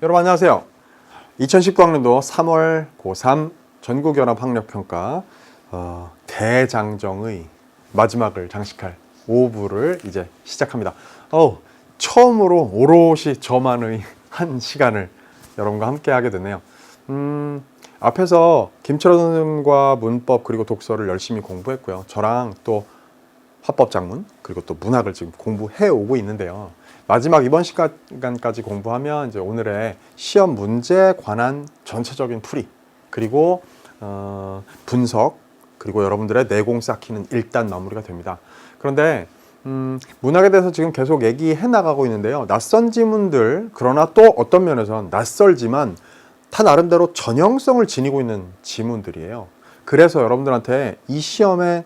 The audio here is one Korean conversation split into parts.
여러분 안녕하세요. 2019학년도 3월 고3 전국연합학력평가 대장정의 마지막을 장식할 5부를 이제 시작합니다. 처음으로 오롯이 저만의 한 시간을 여러분과 함께 하게 되네요. 앞에서 김철원 선생님과 문법 그리고 독서를 열심히 공부했고요. 저랑 또 화법작문 그리고 또 문학을 지금 공부해 오고 있는데요. 마지막 이번 시간까지 공부하면 이제 오늘의 시험 문제에 관한 전체적인 풀이 그리고 분석 그리고 여러분들의 내공 쌓기는 일단 마무리가 됩니다. 그런데 문학에 대해서 지금 계속 얘기해 나가고 있는데요. 낯선 지문들 그러나 또 어떤 면에서는 낯설지만 다 나름대로 전형성을 지니고 있는 지문들이에요. 그래서 여러분들한테 이 시험의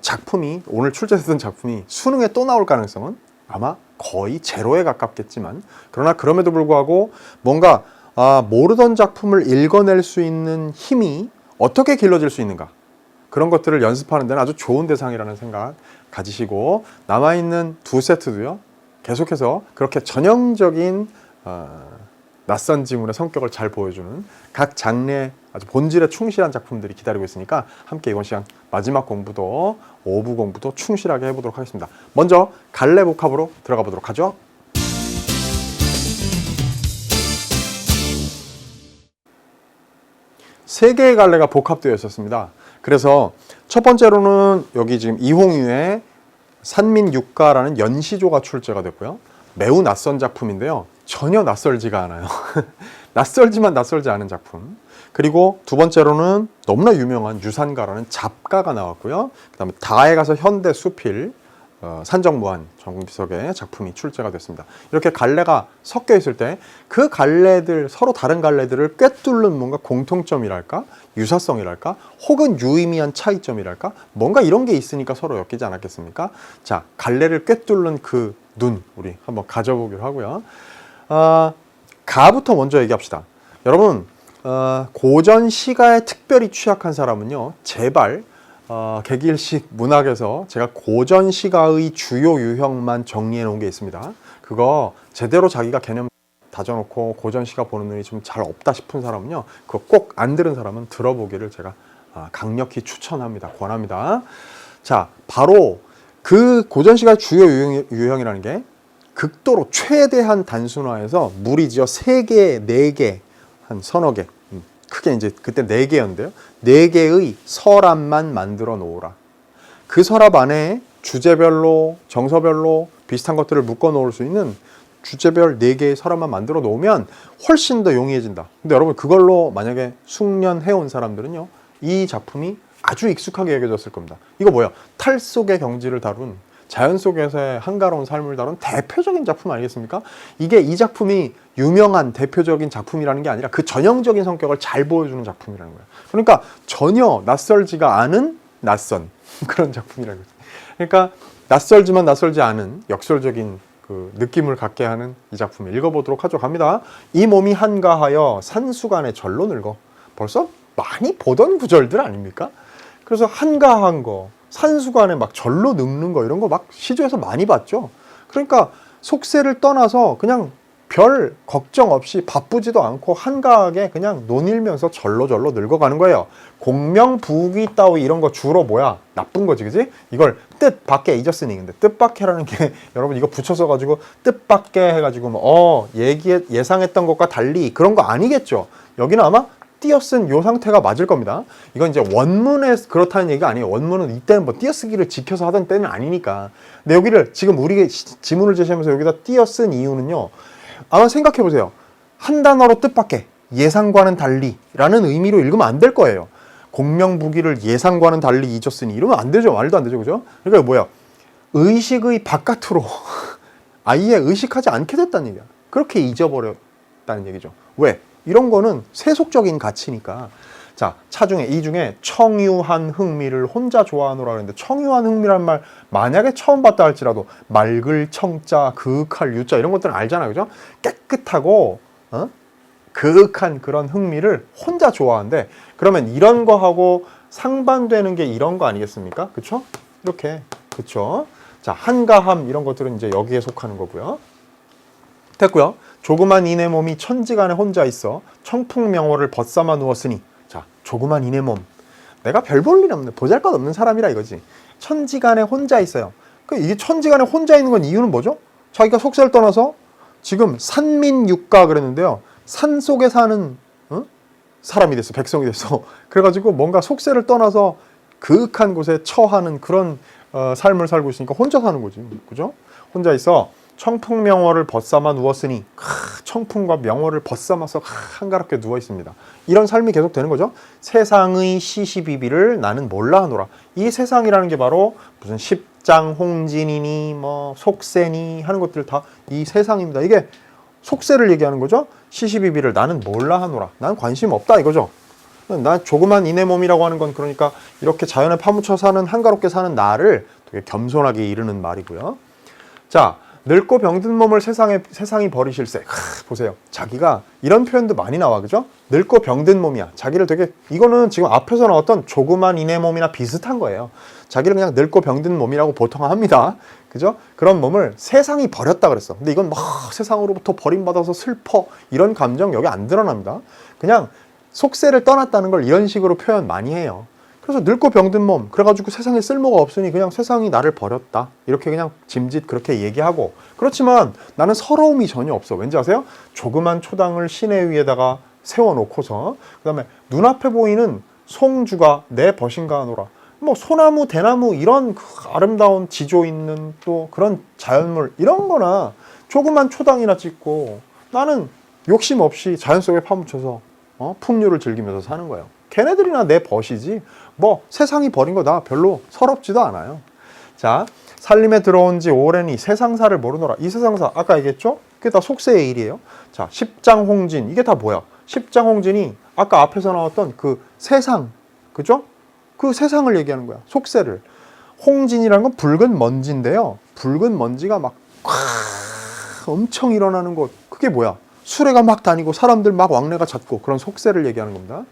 작품이 오늘 출제됐던 작품이 수능에 또 나올 가능성은 아마 거의 제로에 가깝겠지만 그러나 그럼에도 불구하고 뭔가 모르던 작품을 읽어낼 수 있는 힘이 어떻게 길러질 수 있는가 그런 것들을 연습하는 데는 아주 좋은 대상이라는 생각 가지시고 남아있는 두 세트도요 계속해서 그렇게 전형적인 낯선 지문의 성격을 잘 보여주는 각 장르의 아주 본질에 충실한 작품들이 기다리고 있으니까 함께 이번 시간 마지막 공부도 5부 공부도 충실하게 해보도록 하겠습니다. 먼저 갈래 복합으로 들어가 보도록 하죠. 세 개의 갈래가 복합되어 있었습니다. 그래서 첫 번째로는 여기 지금 이홍유의 산민육가라는 연시조가 출제가 됐고요. 매우 낯선 작품인데요. 전혀 낯설지가 않아요. 낯설지만 낯설지 않은 작품. 그리고 두 번째로는 너무나 유명한 유산가라는 잡가가 나왔고요. 그 다음에 다에 가서 현대 수필 산정무한 정비석의 작품이 출제가 됐습니다. 이렇게 갈래가 섞여 있을 때 그 갈래들 서로 다른 갈래들을 꿰뚫는 뭔가 공통점이랄까 유사성이랄까 혹은 유의미한 차이점이랄까 뭔가 이런 게 있으니까 서로 엮이지 않았겠습니까? 자, 갈래를 꿰뚫는 그 눈 우리 한번 가져보기로 하고요. 가부터 먼저 얘기합시다. 여러분 고전 시가에 특별히 취약한 사람은요 제발 개기일식 문학에서 제가 고전 시가의 주요 유형만 정리해 놓은 게 있습니다. 그거 제대로 자기가 개념 다져놓고 고전 시가 보는 눈이 좀 잘 없다 싶은 사람은요 그거 꼭 안 들은 사람은 들어보기를 제가 강력히 추천합니다. 권합니다. 자, 바로 그 고전 시가의 주요 유형이라는 게 극도로 최대한 단순화해서 무리지어 3개, 4개, 한 서너 개 크게 이제 그때 4개였는데요. 4개의 서랍만 만들어 놓으라. 그 서랍 안에 주제별로 정서별로 비슷한 것들을 묶어 놓을 수 있는 주제별 4개의 서랍만 만들어 놓으면 훨씬 더 용이해진다. 근데 여러분 그걸로 만약에 숙련해온 사람들은요. 이 작품이 아주 익숙하게 여겨졌을 겁니다. 이거 뭐야? 탈 속의 경지를 다룬 자연 속에서의 한가로운 삶을 다룬 대표적인 작품 아니겠습니까? 이게 이 작품이 유명한 대표적인 작품이라는 게 아니라 그 전형적인 성격을 잘 보여주는 작품이라는 거예요. 그러니까 전혀 낯설지가 않은 낯선 그런 작품이라는 거죠. 그러니까 낯설지만 낯설지 않은 역설적인 그 느낌을 갖게 하는 이 작품 읽어보도록 하죠. 갑니다. 이 몸이 한가하여 산수간에 절로 늙어. 벌써 많이 보던 구절들 아닙니까? 그래서 한가한 거 산수간에 막 절로 늙는 거 이런 거 막 시조에서 많이 봤죠. 그러니까 속세를 떠나서 그냥 별 걱정 없이 바쁘지도 않고 한가하게 그냥 논일면서 절로 늙어가는 거예요. 공명부귀 따위 이런 거 주로 뭐야? 나쁜 거지, 그지? 이걸 뜻밖에 잊었으니 근데 뜻밖에라는 게 여러분 이거 붙여서 가지고 뜻밖에 해가지고 뭐 예상했던 것과 달리 그런 거 아니겠죠. 여기는 아마 띄어쓴 요 상태가 맞을 겁니다. 이건 이제 원문에 그렇다는 얘기가 아니에요. 원문은 이때는 뭐 띄어쓰기를 지켜서 하던 때는 아니니까. 근데 여기를 지금 우리 지문을 제시하면서 여기다 띄어쓴 이유는요. 아마 생각해 보세요. 한 단어로 뜻밖의 예상과는 달리 라는 의미로 읽으면 안 될 거예요. 공명부기를 예상과는 달리 잊었으니 이러면 안 되죠. 말도 안 되죠. 그죠? 그러니까 뭐야? 의식의 바깥으로 아예 의식하지 않게 됐다는 얘기야. 그렇게 잊어버렸다는 얘기죠. 왜? 이런 거는 세속적인 가치니까. 자, 차중에 이 중에 청유한 흥미를 혼자 좋아하노라 그랬는데 청유한 흥미란 말 만약에 처음 봤다 할지라도 맑을 청자, 그윽할 유자 이런 것들은 알잖아요. 그죠? 깨끗하고 그윽한 그런 흥미를 혼자 좋아하는데 그러면 이런 거하고 상반되는 게 이런 거 아니겠습니까? 그쵸? 이렇게. 그쵸? 자, 한가함 이런 것들은 이제 여기에 속하는 거고요. 됐고요. 조그만 이네 몸이 천지간에 혼자 있어 청풍명호를 벗삼아 누웠으니. 자, 조그만 이네 몸. 내가 별 볼 일 없는 보잘것없는 사람이라 이거지. 천지간에 혼자 있어요. 이게 천지간에 혼자 있는 건 이유는 뭐죠? 자기가 속세를 떠나서 지금 산민육가 그랬는데요. 산 속에 사는 사람이 됐어. 백성이 됐어. 그래가지고 뭔가 속세를 떠나서 그윽한 곳에 처하는 그런 삶을 살고 있으니까 혼자 사는 거지. 그죠? 혼자 있어 청풍명호를 벗삼아 누웠으니. 청풍과 명호를 벗삼아서 한가롭게 누워 있습니다. 이런 삶이 계속 되는 거죠. 세상의 시시비비를 나는 몰라 하노라. 이 세상이라는 게 바로 무슨 십장 홍진이니 뭐 속세니 하는 것들 다 이 세상입니다. 이게 속세를 얘기하는 거죠. 시시비비를 나는 몰라 하노라. 난 관심 없다 이거죠. 난 조그만 이내 몸이라고 하는 건 그러니까 이렇게 자연에 파묻혀 사는 한가롭게 사는 나를 되게 겸손하게 이르는 말이고요. 자, 늙고 병든 몸을 세상이 버리실세. 보세요. 자기가 이런 표현도 많이 나와. 그죠? 늙고 병든 몸이야. 자기를 되게 이거는 지금 앞에서 나왔던 조그만 이내 몸이나 비슷한 거예요. 자기를 그냥 늙고 병든 몸이라고 보통 합니다. 그죠? 그런 몸을 세상이 버렸다 그랬어. 근데 이건 막 세상으로부터 버림받아서 슬퍼 이런 감정 여기 안 드러납니다. 그냥 속세를 떠났다는 걸 이런 식으로 표현 많이 해요. 그래서 늙고 병든 몸, 그래가지고 세상에 쓸모가 없으니 그냥 세상이 나를 버렸다. 이렇게 그냥 짐짓 그렇게 얘기하고. 그렇지만 나는 서러움이 전혀 없어. 왠지 아세요? 조그만 초당을 시내 위에다가 세워놓고서 그 다음에 눈앞에 보이는 송주가 내 벗인가 하노라. 뭐 소나무, 대나무 이런 그 아름다운 지조 있는 또 그런 자연물 이런 거나 조그만 초당이나 찍고 나는 욕심 없이 자연 속에 파묻혀서 풍류를 즐기면서 사는 거예요. 걔네들이나 내 벗이지 뭐 세상이 버린 거 나 별로 서럽지도 않아요. 자, 살림에 들어온 지 오래니 세상사를 모르노라. 이 세상사 아까 얘기했죠? 그게 다 속세의 일이에요. 자, 십장홍진 이게 다 뭐야? 십장홍진이 아까 앞에서 나왔던 그 세상, 그죠? 그 세상을 얘기하는 거야. 속세를. 홍진이라는 건 붉은 먼지인데요. 붉은 먼지가 막 엄청 일어나는 곳. 그게 뭐야? 수레가 막 다니고 사람들 막 왕래가 잦고 그런 속세를 얘기하는 겁니다.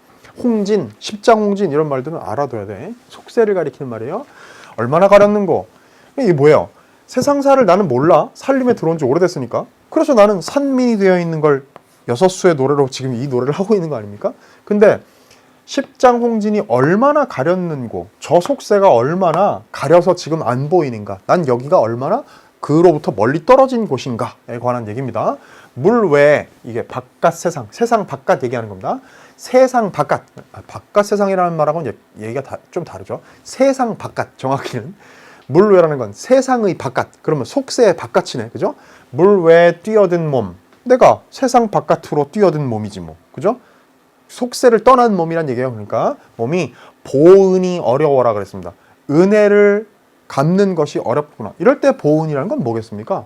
홍진, 십장홍진 이런 말들은 알아둬야 돼. 속세를 가리키는 말이에요. 얼마나 가렸는고. 이게 뭐예요? 세상사를 나는 몰라. 살림에 들어온 지 오래됐으니까. 그래서 나는 산민이 되어 있는 걸 여섯 수의 노래로 지금 이 노래를 하고 있는 거 아닙니까? 근데 십장홍진이 얼마나 가렸는고 저 속세가 얼마나 가려서 지금 안 보이는가. 난 여기가 얼마나 그로부터 멀리 떨어진 곳인가에 관한 얘기입니다. 물 외에 이게 바깥 세상, 세상 바깥 얘기하는 겁니다. 세상 바깥, 바깥 세상이라는 말하고는 얘기가 좀 다르죠. 세상 바깥, 정확히는 물 외라는 건 세상의 바깥. 그러면 속세의 바깥이네, 그죠? 물 외에 뛰어든 몸, 내가 세상 바깥으로 뛰어든 몸이지 뭐, 그죠? 속세를 떠난 몸이란 얘기예요. 그러니까 몸이 보은이 어려워라 그랬습니다. 은혜를 갚는 것이 어렵구나. 이럴 때 보은이라는 건 뭐겠습니까?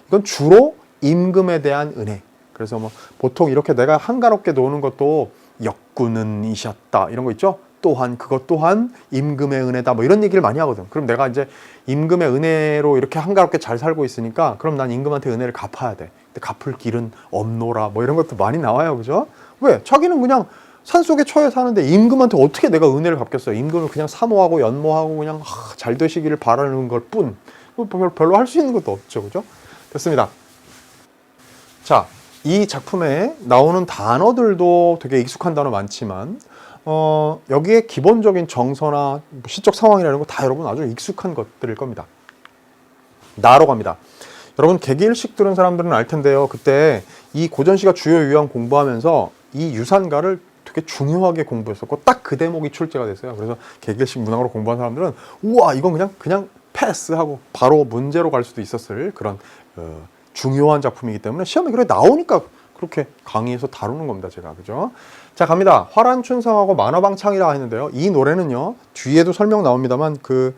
이건 주로 임금에 대한 은혜. 그래서 뭐 보통 이렇게 내가 한가롭게 노는 것도 역군은 이셨다 이런 거 있죠. 또한 그것 또한 임금의 은혜다 뭐 이런 얘기를 많이 하거든. 그럼 내가 이제 임금의 은혜로 이렇게 한가롭게 잘 살고 있으니까 그럼 난 임금한테 은혜를 갚아야 돼. 근데 갚을 길은 없노라 뭐 이런 것도 많이 나와요. 그죠? 왜? 자기는 그냥 산속에 처해 사는데 임금한테 어떻게 내가 은혜를 갚겠어요? 임금을 그냥 사모하고 연모하고 그냥 잘 되시기를 바라는 걸 뿐. 별로 할 수 있는 것도 없죠. 그죠? 됐습니다. 자, 이 작품에 나오는 단어들도 되게 익숙한 단어 많지만 여기에 기본적인 정서나 시적 상황이라는 거 다 여러분 아주 익숙한 것들일 겁니다. 나로 갑니다. 여러분 개기일식 들은 사람들은 알 텐데요. 그때 이 고전시가 주요 유형 공부하면서 이 유산가를 되게 중요하게 공부했었고 딱 그 대목이 출제가 됐어요. 그래서 개기일식 문학으로 공부한 사람들은 우와 이건 그냥 패스하고 바로 문제로 갈 수도 있었을 그런 중요한 작품이기 때문에 시험에 그래 나오니까 그렇게 강의에서 다루는 겁니다. 제가 그죠? 자 갑니다. 화란춘성하고 만화방창이라 했는데요. 이 노래는요 뒤에도 설명 나옵니다만 그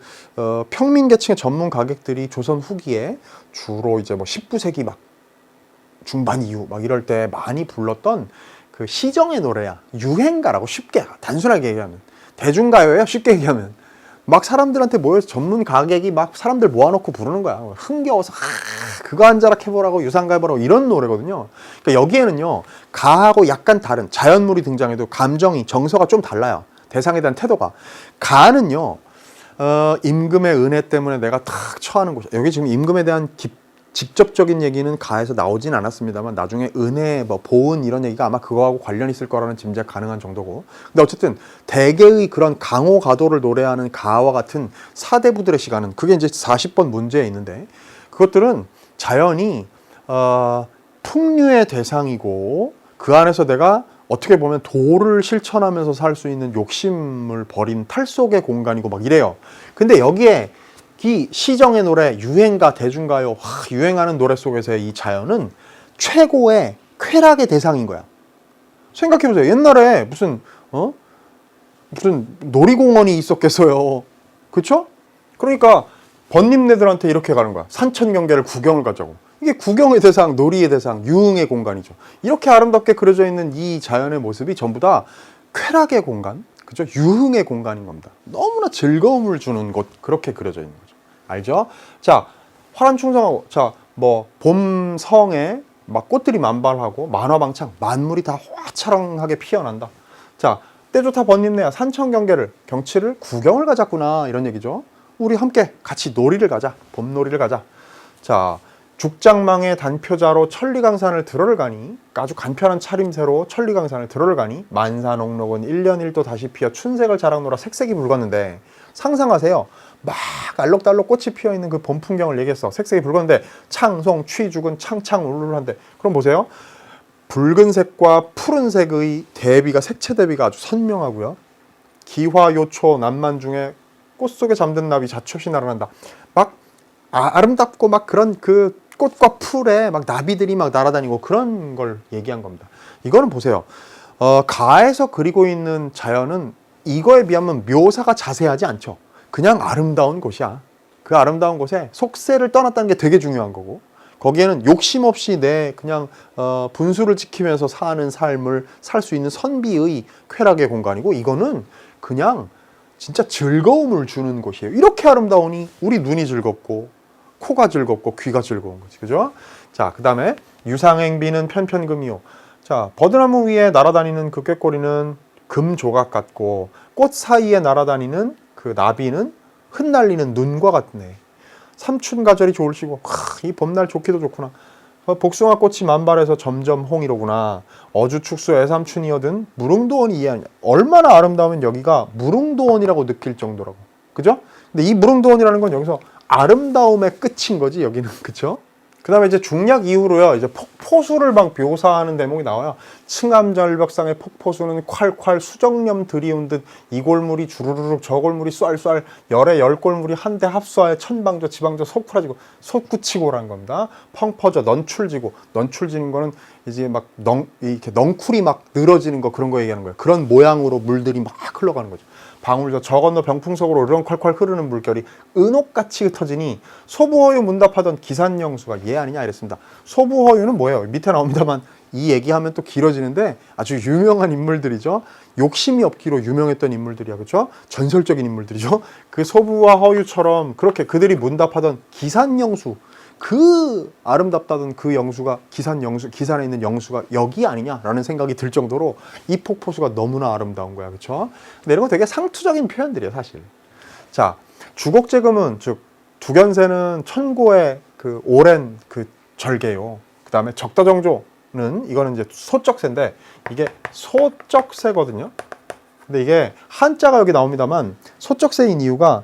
평민계층의 전문 가객들이 조선 후기에 주로 이제 뭐 19세기 막 중반 이후 막 이럴 때 많이 불렀던 그 시정의 노래야. 유행가라고 쉽게 단순하게 얘기하면 대중가요예요. 쉽게 얘기하면 막 사람들한테 모여서 전문 가객이 막 사람들 모아놓고 부르는 거야. 흥겨워서 그거 한 자락 해보라고 유산가 해보라고 이런 노래거든요. 그러니까 여기에는요 가하고 약간 다른 자연물이 등장해도 감정이 정서가 좀 달라요. 대상에 대한 태도가. 가는요 임금의 은혜 때문에 내가 탁 처하는 곳이야. 여기 지금 임금에 대한 직접적인 얘기는 가에서 나오진 않았습니다만 나중에 은혜, 뭐 보은 이런 얘기가 아마 그거하고 관련이 있을 거라는 짐작 가능한 정도고. 근데 어쨌든 대개의 그런 강호 가도를 노래하는 가와 같은 사대부들의 시가는 그게 이제 40번 문제에 있는데 그것들은 자연히 풍류의 대상이고 그 안에서 내가 어떻게 보면 도를 실천하면서 살 수 있는 욕심을 버린 탈속의 공간이고 막 이래요. 근데 여기에 이 시정의 노래, 유행가, 대중가요, 유행하는 노래 속에서의 이 자연은 최고의 쾌락의 대상인 거야. 생각해보세요. 옛날에 무슨 놀이공원이 있었겠어요. 그쵸? 그러니까 번님네들한테 이렇게 가는 거야. 산천경계를 구경을 가자고. 이게 구경의 대상, 놀이의 대상, 유흥의 공간이죠. 이렇게 아름답게 그려져 있는 이 자연의 모습이 전부 다 쾌락의 공간, 그죠? 유흥의 공간인 겁니다. 너무나 즐거움을 주는 곳, 그렇게 그려져 있는 거죠. 알죠? 자, 화란충성하고, 자, 뭐 봄성에 막 꽃들이 만발하고 만화방창, 만물이 다 화창하게 피어난다. 자, 때 좋다 번님네야 산천경계를, 경치를 구경을 가자꾸나 이런 얘기죠. 우리 함께 같이 놀이를 가자. 봄놀이를 가자. 자, 죽장망의 단표자로 천리강산을 들어를 가니, 아주 간편한 차림새로 천리강산을 들어를 가니 만사녹록은 1년 1도 다시 피어 춘색을 자랑노라 색색이 붉었는데, 상상하세요. 막 알록달록 꽃이 피어있는 그 봄 풍경을 얘기했어. 색색이 붉었는데 창송, 취죽은 창창 울울한데, 그럼 보세요. 붉은색과 푸른색의 대비가, 색채 대비가 아주 선명하고요. 기화요초 남만 중에 꽃 속에 잠든 나비 자초시 날아난다. 막 아름답고 막 그런 그 꽃과 풀에 막 나비들이 막 날아다니고 그런 걸 얘기한 겁니다. 이거는 보세요. 가에서 그리고 있는 자연은 이거에 비하면 묘사가 자세하지 않죠. 그냥 아름다운 곳이야. 그 아름다운 곳에 속세를 떠났다는 게 되게 중요한 거고, 거기에는 욕심 없이 내 그냥 분수를 지키면서 사는 삶을 살 수 있는 선비의 쾌락의 공간이고, 이거는 그냥 진짜 즐거움을 주는 곳이에요. 이렇게 아름다우니 우리 눈이 즐겁고 코가 즐겁고 귀가 즐거운 거지. 그죠? 자, 그 다음에 유상행비는 편편금이요. 자, 버드나무 위에 날아다니는 그 꾀꼬리는 금조각 같고 꽃 사이에 날아다니는 그 나비는 흩날리는 눈과 같네. 삼춘가절이 좋을시고, 이 봄날 좋기도 좋구나. 복숭아꽃이 만발해서 점점 홍이로구나. 어주축수 애삼춘이어든 무릉도원이 이해하냐. 얼마나 아름다우면 여기가 무릉도원이라고 느낄 정도라고. 그죠? 근데 이 무릉도원이라는 건 여기서 아름다움의 끝인 거지, 여기는. 그쵸? 그 다음에 이제 중약 이후로요, 이제 폭포수를 막 묘사하는 대목이 나와요. 층암절벽상의 폭포수는 콸콸 수정염 들이운 듯 이 골물이 주르르륵 저 골물이 쌀쌀 열에 열 골물이 한데 합수하여 천방저 지방저 소쿠라지고 솟구치고라는 겁니다. 펑퍼져 넌출지고, 넌출지는 거는 이제 막 이렇게 넝쿨이 막 늘어지는 거, 그런 거 얘기하는 거예요. 그런 모양으로 물들이 막 흘러가는 거죠. 방울저 저 건너 병풍석으로 으르렁 콸콸 흐르는 물결이 은옥같이 흩어지니 소부허유 문답하던 기산영수가 얘 아니냐 이랬습니다. 소부허유는 뭐예요? 밑에 나옵니다만 이 얘기하면 또 길어지는데 아주 유명한 인물들이죠. 욕심이 없기로 유명했던 인물들이야. 그렇죠? 전설적인 인물들이죠. 그 소부와 허유처럼 그렇게 그들이 문답하던 기산영수, 그 아름답다던 그 영수가 기산에 있는 영수가 여기 아니냐라는 생각이 들 정도로 이 폭포수가 너무나 아름다운 거야. 그렇죠? 근데 이런 거 되게 상투적인 표현들이에요, 사실. 자, 주곡제금은, 즉 두견세는 천고의 그 오랜 그 절개요. 그 다음에 적다정조는 이거는 이제 소적세인데 이게 소적세거든요. 근데 이게 한자가 여기 나옵니다만 소적세인 이유가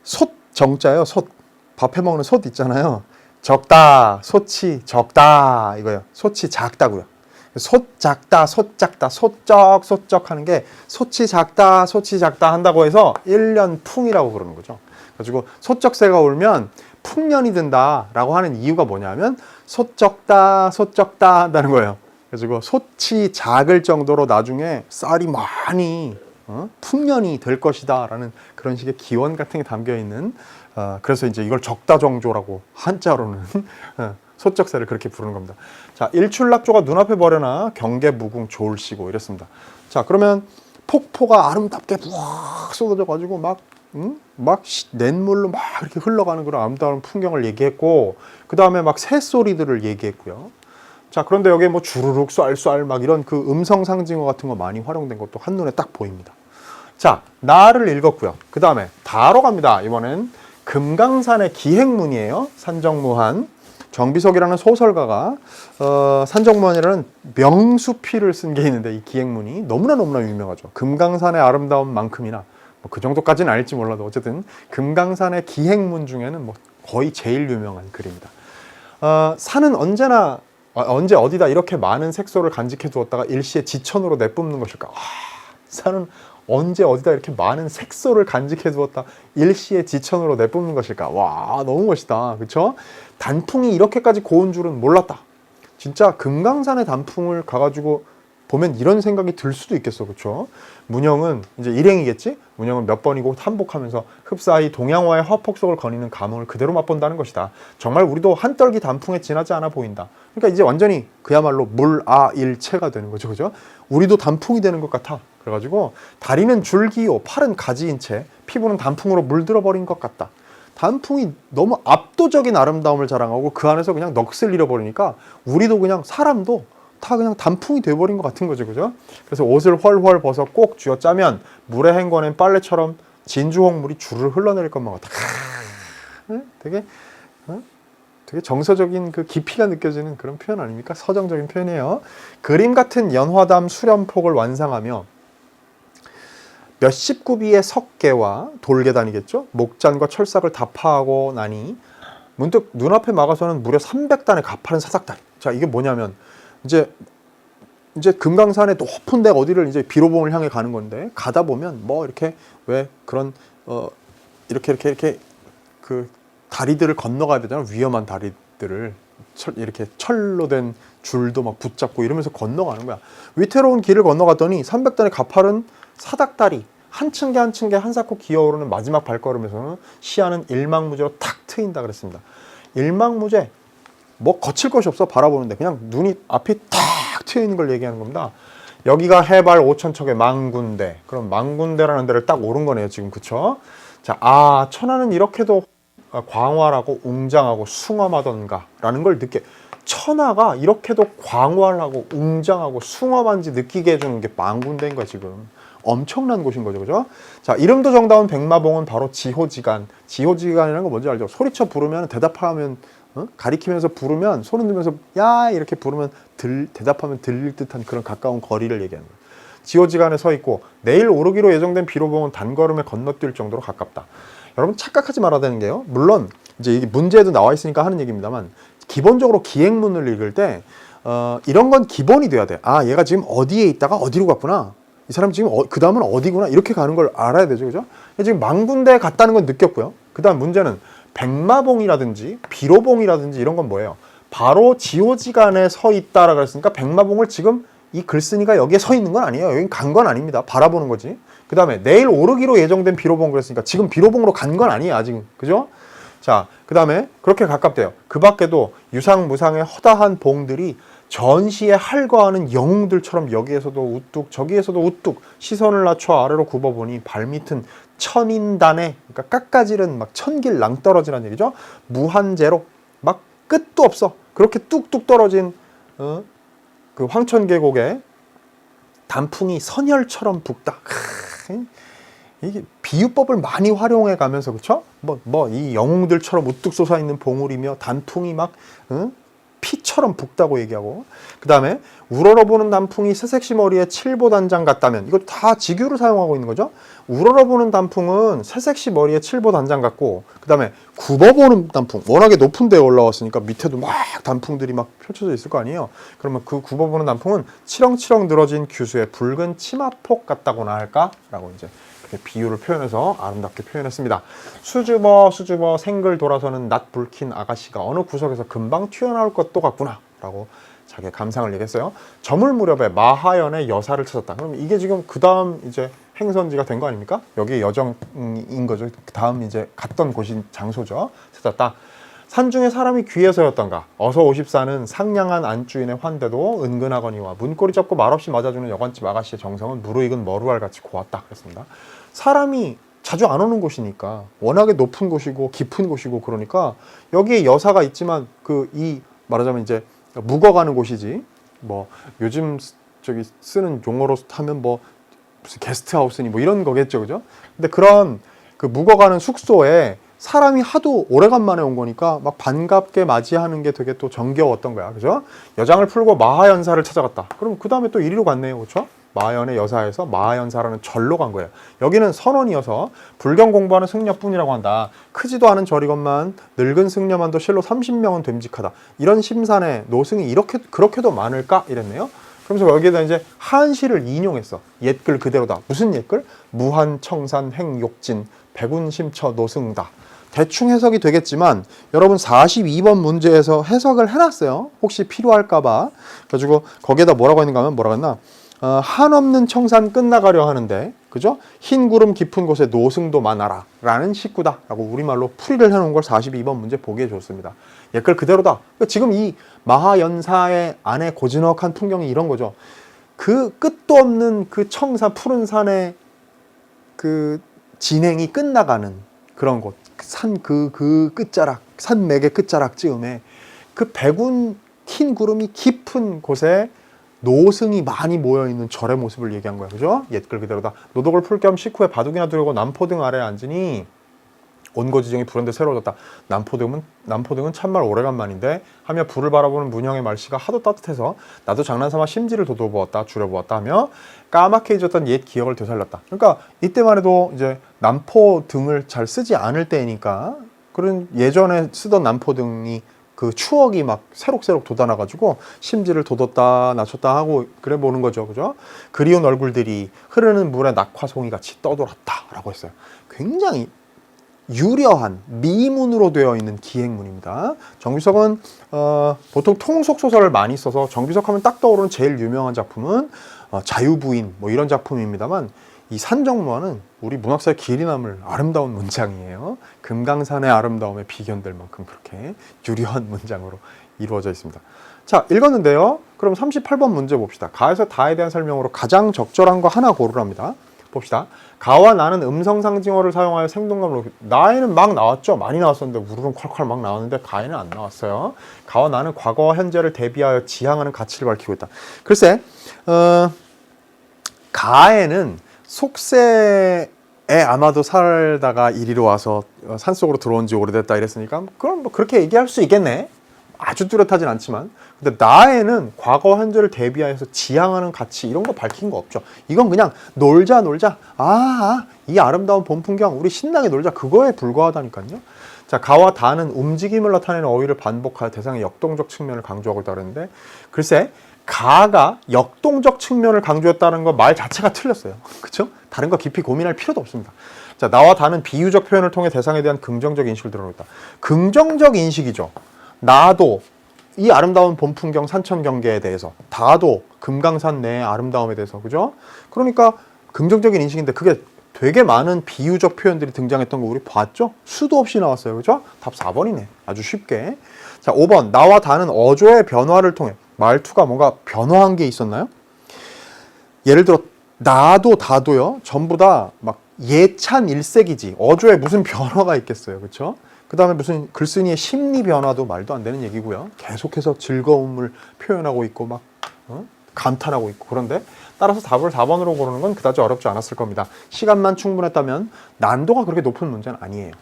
솥정자예요. 솥. 밥 해먹는 솥 있잖아요. 적다, 솥이 적다 이거예요. 솥이 작다고요. 솥 작다, 솥 작다, 소쩍 하는 게 솥이 작다, 솥이 작다 한다고 해서 1년 풍이라고 그러는 거죠. 그래가지고 소쩍새가 울면 풍년이 든다라고 하는 이유가 뭐냐면 솥적다, 솥적다 한다는 거예요. 그래가지고 솥이 작을 정도로 나중에 쌀이 많이 풍년이 될 것이다 라는 그런 식의 기원 같은 게 담겨 있는, 그래서 이제 이걸 적다정조라고 한자로는 소적세를 그렇게 부르는 겁니다. 자, 일출락조가 눈앞에 버려나 경계무궁 좋을시고 이랬습니다. 자, 그러면 폭포가 아름답게 부악 쏟아져 가지고 막 냇물로 막 이렇게 흘러가는 그런 아름다운 풍경을 얘기했고, 그 다음에 막 새소리들을 얘기했고요. 자, 그런데 여기에 뭐 주르륵 쌀쌀 막 이런 그 음성 상징어 같은 거 많이 활용된 것도 한눈에 딱 보입니다. 자, 나를 읽었고요. 그 다음에 다로 갑니다. 이번엔 금강산의 기행문이에요. 산정무한 정비석이라는 소설가가 산정문이라는 명수필을 쓴 게 있는데 이 기행문이 너무나 유명하죠. 금강산의 아름다움만큼이나 뭐 그 정도까지는 아닐지 몰라도 어쨌든 금강산의 기행문 중에는 뭐 거의 제일 유명한 글입니다. 산은 언제나 언제 어디다 이렇게 많은 색소를 간직해 두었다가 일시에 지천으로 내뿜는 것일까? 산은 언제 어디다 이렇게 많은 색소를 간직해 두었다 일시에 지천으로 내뿜는 것일까? 와, 너무 멋있다. 그쵸? 단풍이 이렇게까지 고운 줄은 몰랐다. 진짜 금강산의 단풍을 가가지고 보면 이런 생각이 들 수도 있겠어. 그쵸? 문영은 이제 일행이겠지? 문영은 몇 번이고 한복하면서 흡사히 동양화의 화폭 속을 거니는 감흥을 그대로 맛본다는 것이다. 정말 우리도 한떨기 단풍에 지나지 않아 보인다. 그러니까 이제 완전히 그야말로 물아일체가 되는 거죠. 그죠? 우리도 단풍이 되는 것 같아. 그래가지고 다리는 줄기요, 팔은 가지인 채 피부는 단풍으로 물들어 버린 것 같다. 단풍이 너무 압도적인 아름다움을 자랑하고 그 안에서 그냥 넋을 잃어버리니까 우리도 그냥 사람도 다 그냥 단풍이 돼버린 것 같은 거죠. 그죠? 그래서 옷을 헐헐 벗어 꼭 쥐어짜면 물에 헹궈낸 빨래처럼 진주홍물이 줄을 흘러내릴 것만 같다. 되게 정서적인 그 깊이가 느껴지는 그런 표현 아닙니까? 서정적인 표현이에요. 그림 같은 연화담 수련폭을 완상하며 몇십 구비의 석계와 돌계단이겠죠? 목잔과 철삭을 다 파하고 나니 문득 눈앞에 막아서는 무려 300단의 가파른 사닥다리. 자, 이게 뭐냐면 이제 금강산의 높은 데 어디를 이제 비로봉을 향해 가는 건데 가다 보면 뭐 이렇게 왜 그런 이렇게 그 다리들을 건너가야 되잖아요. 위험한 다리들을 이렇게 철로 된 줄도 막 붙잡고 이러면서 건너가는 거야. 위태로운 길을 건너갔더니 300단의 가파른 사닥다리 한 층계 한 층계 한사코 기어오르는 마지막 발걸음에서는 시야는 일망무제로 탁 트인다 그랬습니다. 일망무제 뭐 거칠 것이 없어. 바라보는데 그냥 눈이 앞이 탁 트여 있는 걸 얘기하는 겁니다. 여기가 해발 5,000척의 망군대. 그럼 망군대라는 데를 딱 오른 거네요 지금. 그쵸? 자, 천하는 이렇게도 광활하고 웅장하고 숭엄하던가 라는 걸 천하가 이렇게도 광활하고 웅장하고 숭엄한지 느끼게 해주는 게 망군대인 거야 지금. 엄청난 곳인 거죠. 그죠? 자, 이름도 정다운 백마봉은 바로 지호지간. 지호지간이라는 거 뭔지 알죠? 소리쳐 부르면 대답하면 가리키면서 부르면 소리 들면서 야 이렇게 부르면 대답하면 들릴 듯한 그런 가까운 거리를 얘기하는 거예요. 지호지간에 서 있고 내일 오르기로 예정된 비로봉은 단걸음에 건너뛸 정도로 가깝다. 여러분 착각하지 말아야 되는 게요. 물론 이제 이게 문제에도 나와 있으니까 하는 얘기입니다만 기본적으로 기행문을 읽을 때 이런 건 기본이 돼야 돼. 얘가 지금 어디에 있다가 어디로 갔구나. 이 사람 지금 그 다음은 어디구나 이렇게 가는 걸 알아야 되죠. 그죠? 지금 망군대에 갔다는 건 느꼈고요. 그 다음 문제는 백마봉이라든지 비로봉이라든지 이런 건 뭐예요? 바로 지호지간에 서 있다라 그랬으니까 백마봉을 지금 이 글쓴이가 여기에 서 있는 건 아니에요. 여긴 간 건 아닙니다. 바라보는 거지. 그 다음에 내일 오르기로 예정된 비로봉 그랬으니까 지금 비로봉으로 간 건 아니에요. 아직은. 그죠? 자, 그 다음에 그렇게 가깝대요. 그 밖에도 유상무상의 허다한 봉들이 전시에 할거하는 영웅들처럼 여기에서도 우뚝 저기에서도 우뚝 시선을 낮춰 아래로 굽어보니 발밑은 천인단에 그러니까 깎아지른 막 천길 낭떠러지란 얘기죠. 무한제로 막 끝도 없어. 그렇게 뚝뚝 떨어진 그 황천계곡에 단풍이 선혈처럼 붓다. 이게 비유법을 많이 활용해 가면서 그쵸? 이 영웅들처럼 우뚝 솟아 있는 봉우리며 단풍이 막 피처럼 붓다고 얘기하고 그 다음에 우러러보는 단풍이 새색시 머리에 칠보단장 같다면 이것도 다 직유를 사용하고 있는 거죠. 우러러보는 단풍은 새색시 머리에 칠보단장 같고 그 다음에 굽어보는 단풍 워낙에 높은 데에 올라왔으니까 밑에도 막 단풍들이 막 펼쳐져 있을 거 아니에요. 그러면 그 굽어보는 단풍은 치렁치렁 늘어진 규수의 붉은 치마폭 같다고나 할까? 라고 이제 이렇게 비유를 표현해서 아름답게 표현했습니다. 수줍어 생글 돌아서는 낯 붉힌 아가씨가 어느 구석에서 금방 튀어나올 것도 같구나 라고 자기의 감상을 얘기했어요. 저물 무렵에 마하연의 여사를 찾았다. 그럼 이게 지금 그 다음 이제 행선지가 된 거 아닙니까? 여기 여정인 거죠. 그 다음 이제 갔던 곳인 장소죠. 찾았다. 산중에 사람이 귀해서였던가 어서 오십사는 상냥한 안주인의 환대도 은근하거니와 문고리 잡고 말없이 맞아주는 여관집 아가씨의 정성은 무르익은 머루알같이 고왔다 그랬습니다. 사람이 자주 안 오는 곳이니까 워낙에 높은 곳이고 깊은 곳이고 그러니까 여기에 여사가 있지만 이 말하자면 이제 묵어가는 곳이지 뭐 요즘 저기 쓰는 용어로 하면 뭐 무슨 게스트하우스니 뭐 이런 거겠죠. 그죠? 근데 그런 그 묵어가는 숙소에 사람이 하도 오래간만에 온 거니까 막 반갑게 맞이하는 게 되게 또 정겨웠던 거야. 그죠? 여장을 풀고 마하연사를 찾아갔다. 그럼 그 다음에 또 이리로 갔네요. 그렇죠? 마하연의 여사에서 마하연사라는 절로 간 거예요. 여기는 선원이어서 불경 공부하는 승려뿐이라고 한다. 크지도 않은 절이건만 늙은 승려만도 실로 30명은 됨직하다. 이런 심산에 노승이 이렇게 그렇게도 많을까? 이랬네요. 그러면서 여기에다 이제 한시를 인용했어. 옛글 그대로다. 무슨 옛글? 무한청산 행욕진 백운심처 노승다. 대충 해석이 되겠지만 여러분 42번 문제에서 해석을 해놨어요. 혹시 필요할까봐. 그래가지고 거기에다 뭐라고 했는가 하면 뭐라고 했나? 한없는 청산 끝나가려 하는데, 그죠? 흰 구름 깊은 곳에 노승도 많아라 라는 식구다 라고 우리말로 풀이를 해놓은 걸 42번 문제 보기에 좋습니다. 옛글 그대로다. 그러니까 지금 이 마하연사의 안에 고즈넉한 풍경이 이런 거죠. 그 끝도 없는 그 청산 푸른 산의 그 진행이 끝나가는 그런 곳. 산 그 끝자락, 산맥의 끝자락 쯤에 그 백운 흰 구름이 깊은 곳에 노승이 많이 모여있는 절의 모습을 얘기한 거야. 그죠? 옛글 그대로다. 노독을 풀 겸 식후에 바둑이나 두려고 남포등 아래에 앉으니 온고지정이 불현듯 새로워졌다. 남포등은 참말 오래간만인데 하며 불을 바라보는 문형의 말씨가 하도 따뜻해서 나도 장난삼아 심지를 돋워보았다. 줄여보았다 하며 까맣게 잊었던 옛 기억을 되살렸다. 그러니까 이때만 해도 이제 남포등을 잘 쓰지 않을 때니까 그런 예전에 쓰던 남포등이 그 추억이 막 새록새록 돋아나가지고 심지를 돋웠다 낮췄다 하고 그래 보는 거죠. 그죠? 그리운 얼굴들이 흐르는 물에 낙화송이 같이 떠돌았다 라고 했어요. 굉장히 유려한 미문으로 되어 있는 기행문입니다. 정비석은 보통 통속 소설을 많이 써서 정비석 하면 딱 떠오르는 제일 유명한 작품은 자유부인 뭐 이런 작품입니다만 이 산정무화는 우리 문학사의 길이 남을 아름다운 문장이에요. 금강산의 아름다움에 비견될 만큼 그렇게 유려한 문장으로 이루어져 있습니다. 자, 읽었는데요. 그럼 38번 문제 봅시다. 가에서 다에 대한 설명으로 가장 적절한 거 하나 고르랍니다. 봅시다. 가와 나는 음성상징어를 사용하여 생동감을 높이. 나에는 막 나왔죠. 많이 나왔었는데 우르릉 콸콸 막 나왔는데 가에는 안 나왔어요. 가와 나는 과거와 현재를 대비하여 지향하는 가치를 밝히고 있다. 글쎄 가에는 속세에 아마도 살다가 이리로 와서 산속으로 들어온 지 오래됐다 이랬으니까 그럼 뭐 그렇게 얘기할 수 있겠네. 아주 뚜렷하진 않지만. 근데 나에는 과거 현재를 대비하여서 지향하는 가치 이런 거 밝힌 거 없죠. 이건 그냥 놀자 이 아름다운 봄 풍경 우리 신나게 놀자 그거에 불과하다니까요. 자, 가와 다는 움직임을 나타내는 어휘를 반복하여 대상의 역동적 측면을 강조하고 있다 그랬는데 글쎄 가가 역동적 측면을 강조했다는 거 말 자체가 틀렸어요. 그렇죠? 다른 거 깊이 고민할 필요도 없습니다. 자, 나와 다는 비유적 표현을 통해 대상에 대한 긍정적 인식을 드러냈다. 긍정적 인식이죠. 나도 이 아름다운 봄 풍경 산천 경계에 대해서 다도 금강산 내의 아름다움에 대해서 그죠? 그러니까 긍정적인 인식인데 그게 되게 많은 비유적 표현들이 등장했던 거 우리 봤죠? 수도 없이 나왔어요. 그죠? 답 4번이네. 아주 쉽게. 자, 5번 나와 다는 어조의 변화를 통해 말투가 뭔가 변화한 게 있었나요? 예를 들어 나도 다도요. 전부 다 막 예찬 일색이지. 어조에 무슨 변화가 있겠어요. 그렇죠? 그 다음에 무슨 글쓴이의 심리 변화도 말도 안 되는 얘기고요. 계속해서 즐거움을 표현하고 있고 막 감탄하고 있고 그런데 따라서 답을 4번으로 고르는 건 그다지 어렵지 않았을 겁니다. 시간만 충분했다면 난도가 그렇게 높은 문제는 아니에요.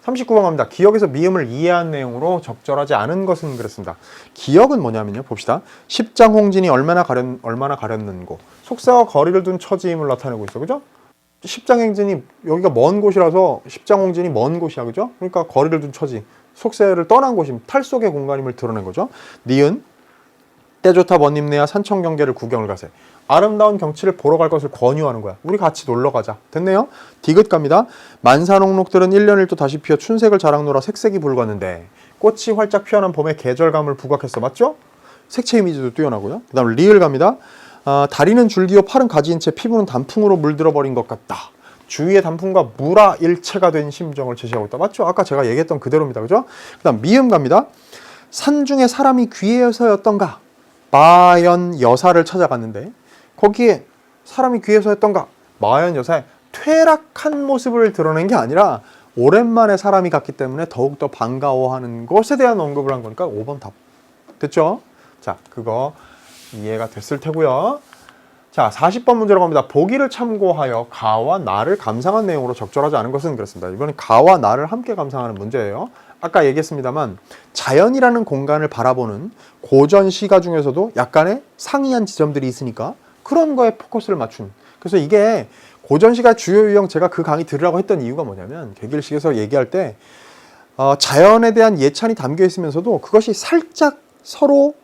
39번 갑니다. 기억에서 미음을 이해한 내용으로 적절하지 않은 것은 그랬습니다. 기억은 뭐냐면요. 봅시다. 십장홍진이 얼마나 가렸는고 속세와 거리를 둔 처지임을 나타내고 있어. 그죠? 십장행진이 여기가 먼 곳이라서 십장홍진이 먼 곳이야. 그죠? 그러니까 거리를 둔 처지. 속세를 떠난 곳임. 탈속의 공간임을 드러낸 거죠. 니은 때 좋다 먼님네야 산천 경계를 구경을 가세. 아름다운 경치를 보러 갈 것을 권유하는 거야. 우리 같이 놀러 가자. 됐네요. 디귿 갑니다. 만산홍록들은 1년 1도 다시 피어 춘색을 자랑노라 색색이 붉었는데 꽃이 활짝 피어난 봄의 계절감을 부각했어. 맞죠? 색채 이미지도 뛰어나고요. 그 다음 리을 갑니다. 다리는 줄기요 팔은 가지인 채 피부는 단풍으로 물들어 버린 것 같다. 주위의 단풍과 무라 일체가 된 심정을 제시하고 있다. 맞죠? 아까 제가 얘기했던 그대로입니다. 그죠? 그 다음 미음 갑니다. 산중에 사람이 귀해서였던가? 마연 여사를 찾아갔는데 거기에 사람이 귀해서였던가? 마연 여사의 퇴락한 모습을 드러낸 게 아니라 오랜만에 사람이 갔기 때문에 더욱더 반가워하는 것에 대한 언급을 한 거니까 5번 답. 됐죠? 자, 그거 이해가 됐을 테고요. 자, 40번 문제로 갑니다. 보기를 참고하여 가와 나를 감상한 내용으로 적절하지 않은 것은 그렇습니다. 이번엔 가와 나를 함께 감상하는 문제예요. 아까 얘기했습니다만 자연이라는 공간을 바라보는 고전 시가 중에서도 약간의 상이한 지점들이 있으니까 그런 거에 포커스를 맞춘. 그래서 이게 고전 시가 주요 유형, 제가 그 강의 들으라고 했던 이유가 뭐냐면 개길식에서 얘기할 때 자연에 대한 예찬이 담겨 있으면서도 그것이 살짝 서로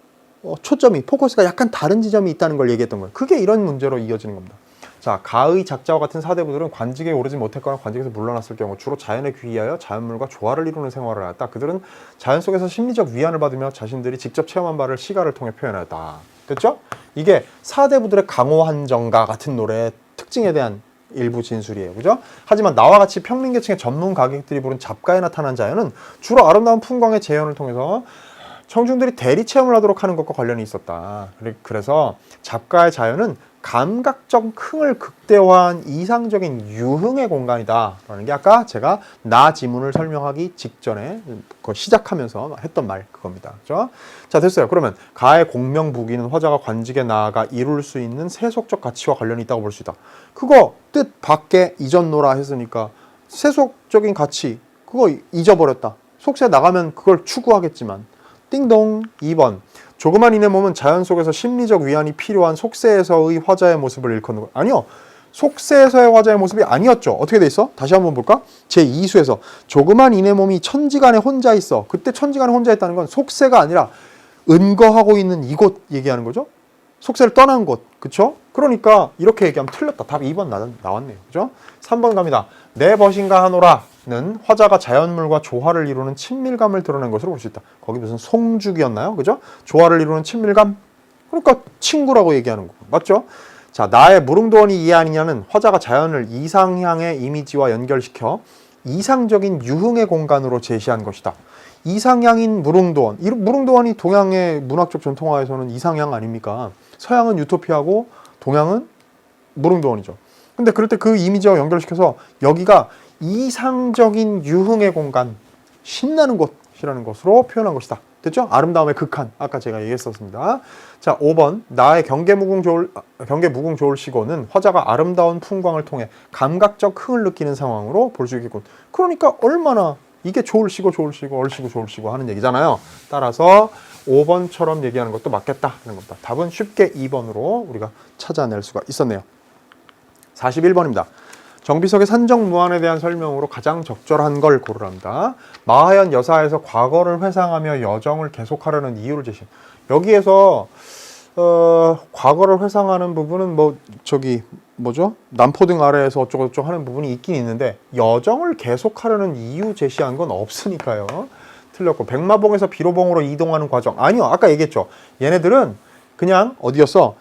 초점이, 포커스가 약간 다른 지점이 있다는 걸 얘기했던 거예요. 그게 이런 문제로 이어지는 겁니다. 자, 가의 작자와 같은 사대부들은 관직에 오르지 못했거나 관직에서 물러났을 경우 주로 자연에 귀의하여 자연물과 조화를 이루는 생활을 하였다. 그들은 자연 속에서 심리적 위안을 받으며 자신들이 직접 체험한 바를 시가를 통해 표현하였다. 됐죠? 이게 사대부들의 강호한정가 같은 노래의 특징에 대한 일부 진술이에요. 그죠? 하지만 나와 같이 평민계층의 전문 가객들이 부른 잡가에 나타난 자연은 주로 아름다운 풍광의 재현을 통해서 청중들이 대리 체험을 하도록 하는 것과 관련이 있었다. 그래서 잡가의 자연은 감각적 흥을 극대화한 이상적인 유흥의 공간이다 라는 게 아까 제가 나 지문을 설명하기 직전에 시작하면서 했던 말 그겁니다. 그렇죠? 자, 됐어요. 그러면 가의 공명부기는 화자가 관직에 나아가 이룰 수 있는 세속적 가치와 관련이 있다고 볼 수 있다. 그거 뜻 밖에 잊었노라 했으니까 세속적인 가치 그거 잊어버렸다. 속세 나가면 그걸 추구하겠지만 띵동. 2번 조그만 이내 몸은 자연 속에서 심리적 위안이 필요한 속세에서의 화자의 모습을 일컫는 것. 아니요. 속세에서의 화자의 모습이 아니었죠. 어떻게 돼 있어? 다시 한번 볼까? 제2수에서 조그만 이내 몸이 천지간에 혼자 있어. 그때 천지간에 혼자 있다는 건 속세가 아니라 은거하고 있는 이곳 얘기하는 거죠. 속세를 떠난 곳. 그쵸? 그러니까 이렇게 얘기하면 틀렸다. 답 2번 나왔네요. 그죠? 3번 갑니다. 내 벗인가 하노라는 화자가 자연물과 조화를 이루는 친밀감을 드러낸 것으로 볼 수 있다. 거기 무슨 송죽이었나요? 그죠? 조화를 이루는 친밀감? 그러니까 친구라고 얘기하는 거. 맞죠? 자, 나의 무릉도원이 이해 아니냐는 화자가 자연을 이상향의 이미지와 연결시켜 이상적인 유흥의 공간으로 제시한 것이다. 이상향인 무릉도원. 무릉도원이 동양의 문학적 전통화에서는 이상향 아닙니까? 서양은 유토피아고 동양은 무릉도원이죠. 근데 그럴 때 그 이미지와 연결시켜서 여기가 이상적인 유흥의 공간, 신나는 곳이라는 것으로 표현한 것이다. 됐죠? 아름다움의 극한. 아까 제가 얘기했었습니다. 자, 5번. 나의 경계무궁 좋을 시고는 화자가 아름다운 풍광을 통해 감각적 흥을 느끼는 상황으로 볼 수 있겠군. 그러니까 얼마나 이게 좋을 시고 얼시고 좋을 시고 하는 얘기잖아요. 따라서 5번처럼 얘기하는 것도 맞겠다 하는 겁니다. 답은 쉽게 2번으로 우리가 찾아낼 수가 있었네요. 41번입니다. 정비석의 산정무안에 대한 설명으로 가장 적절한 걸 고르랍니다. 마하연 여사에서 과거를 회상하며 여정을 계속하려는 이유를 제시. 여기에서 과거를 회상하는 부분은 남포등 아래에서 어쩌고저쩌고 하는 부분이 있긴 있는데 여정을 계속하려는 이유 제시한 건 없으니까요. 틀렸고 백마봉에서 비로봉으로 이동하는 과정. 아니요. 아까 얘기했죠. 얘네들은 그냥 어디였어?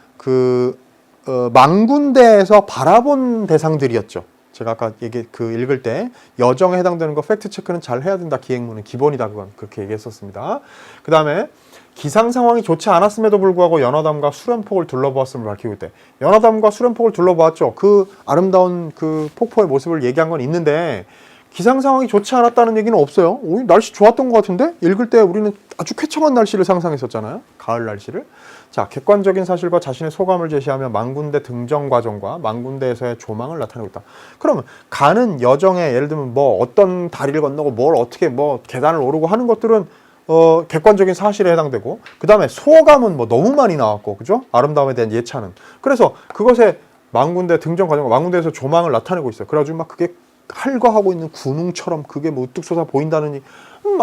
망군대에서 바라본 대상들이었죠. 제가 아까 읽을 때 여정에 해당되는 거 팩트 체크는 잘 해야 된다. 기행문은 기본이다. 그건 그렇게 얘기했었습니다. 그 다음에 기상 상황이 좋지 않았음에도 불구하고 연화담과 수련폭을 둘러보았음을 밝히고 있대. 연화담과 수련폭을 둘러보았죠. 그 아름다운 그 폭포의 모습을 얘기한 건 있는데 기상 상황이 좋지 않았다는 얘기는 없어요. 날씨 좋았던 것 같은데? 읽을 때 우리는 아주 쾌청한 날씨를 상상했었잖아요. 가을 날씨를. 자, 객관적인 사실과 자신의 소감을 제시하며 망군대 등정 과정과 망군대에서의 조망을 나타내고 있다. 그러면 가는 여정에 예를 들면 어떤 다리를 건너고 뭘 어떻게 계단을 오르고 하는 것들은 객관적인 사실에 해당되고, 그 다음에 소감은 너무 많이 나왔고, 그죠? 아름다움에 대한 예찬은. 그래서 그것에 망군대 등정 과정과 망군대에서 조망을 나타내고 있어요. 그래가지고 그게 활과하고 있는 군웅처럼 그게 우뚝 솟아 보인다는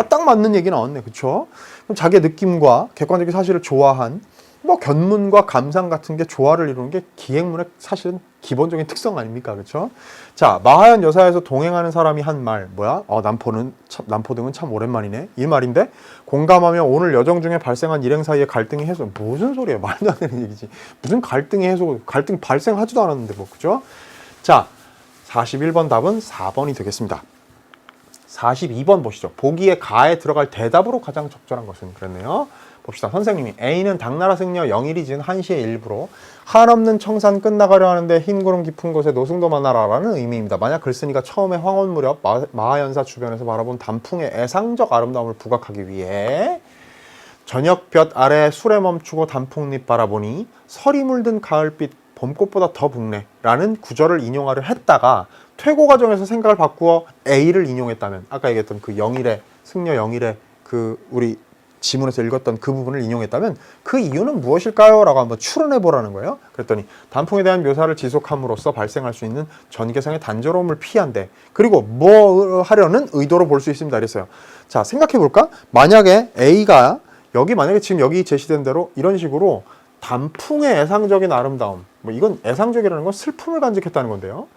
딱 맞는 얘기 나왔네. 그쵸? 그럼 자기의 느낌과 객관적인 사실을 조화한 견문과 감상 같은 게 조화를 이루는 게 기행문의 사실은 기본적인 특성 아닙니까? 그렇죠? 자, 마하연 여사에서 동행하는 사람이 한 말 뭐야? 남포등은 참 오랜만이네. 이 말인데 공감하며 오늘 여정 중에 발생한 일행 사이의 갈등이 해소. 무슨 소리야? 말도 안 되는 얘기지. 무슨 갈등이 해소? 갈등 발생하지도 않았는데 그죠? 자, 41번 답은 4번이 되겠습니다. 42번 보시죠. 보기에 가에 들어갈 대답으로 가장 적절한 것은 그랬네요. 봅시다. 선생님이 A는 당나라 승려 영일이 지은 한시의 일부로 한없는 청산 끝나가려 하는데 흰 구름 깊은 곳에 노승도 많아라라는 의미입니다. 만약 글쓴이가 처음에 황혼 무렵 마하연사 주변에서 바라본 단풍의 애상적 아름다움을 부각하기 위해 저녁볕 아래 술에 멈추고 단풍잎 바라보니 설이 물든 가을빛 봄꽃보다 더 붉네 라는 구절을 인용하려 했다가 퇴고 과정에서 생각을 바꾸어 A를 인용했다면, 아까 얘기했던 그 영일의 승려 영일의 그 우리 지문에서 읽었던 그 부분을 인용했다면 그 이유는 무엇일까요? 라고 한번 추론해 보라는 거예요. 그랬더니 단풍에 대한 묘사를 지속함으로써 발생할 수 있는 전개상의 단조로움을 피한대. 그리고 뭐 하려는 의도로 볼 수 있습니다. 그랬어요. 자, 생각해 볼까? 만약에 A가 만약에 지금 여기 제시된 대로 이런 식으로 단풍의 애상적인 아름다움, 뭐 이건 애상적이라는 건 슬픔을 간직했다는 건데요.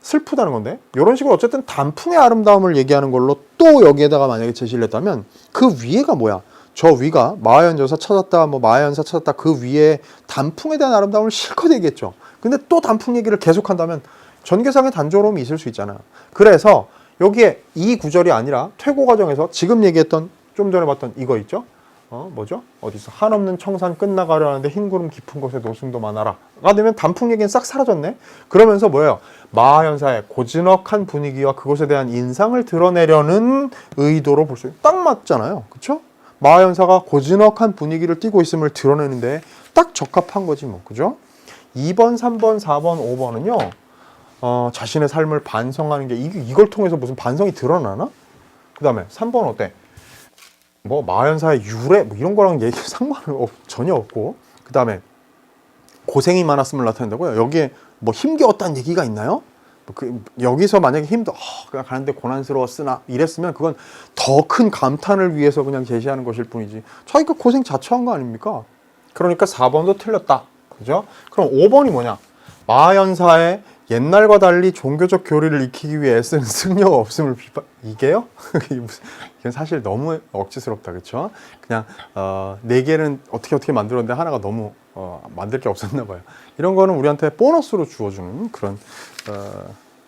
슬프다는 건데, 이런 식으로 어쨌든 단풍의 아름다움을 얘기하는 걸로 또 여기에다가 만약에 제시를 했다면 그 위에가 뭐야? 저 위가 마하연저사 찾았다, 뭐 마하연사 찾았다, 그 위에 단풍에 대한 아름다움을 실컷 얘기했죠. 근데 또 단풍 얘기를 계속한다면 전개상의 단조로움이 있을 수 있잖아요. 그래서 여기에 이 구절이 아니라 퇴고 과정에서 지금 얘기했던, 좀 전에 봤던 이거 있죠? 뭐죠? 어디서 한없는 청산 끝나가려 하는데 흰 구름 깊은 곳에 노승도 많아라 가 되면 단풍 얘기는 싹 사라졌네. 그러면서 뭐예요? 마하연사의 고즈넉한 분위기와 그곳에 대한 인상을 드러내려는 의도로 볼 수 있어요. 딱 맞잖아요. 그쵸? 마하연사가 고즈넉한 분위기를 띠고 있음을 드러내는데 딱 적합한 거지 뭐. 그죠? 2번, 3번, 4번, 5번은요 자신의 삶을 반성하는 게 이걸 통해서 무슨 반성이 드러나나? 그 다음에 3번 어때? 뭐 마하연사의 유래 뭐 이런 거랑 얘기 상관은 전혀 없고, 그 다음에 고생이 많았음을 나타낸다고요. 여기에 뭐 힘겨웠다는 얘기가 있나요? 여기서 만약에 그냥 가는데 고난스러웠으나 이랬으면 그건 더 큰 감탄을 위해서 그냥 제시하는 것일 뿐이지 자기가 고생 자처한 거 아닙니까? 그러니까 4번도 틀렸다. 그죠? 그럼 5번이 뭐냐? 마하연사의 옛날과 달리 종교적 교리를 익히기 위해 애쓰는 승려가 없음을 비판. 이게요? 이건 사실 너무 억지스럽다. 그렇죠? 그냥 네 개는 어떻게 만들었는데 하나가 너무 만들 게 없었나 봐요. 이런 거는 우리한테 보너스로 주어주는 그런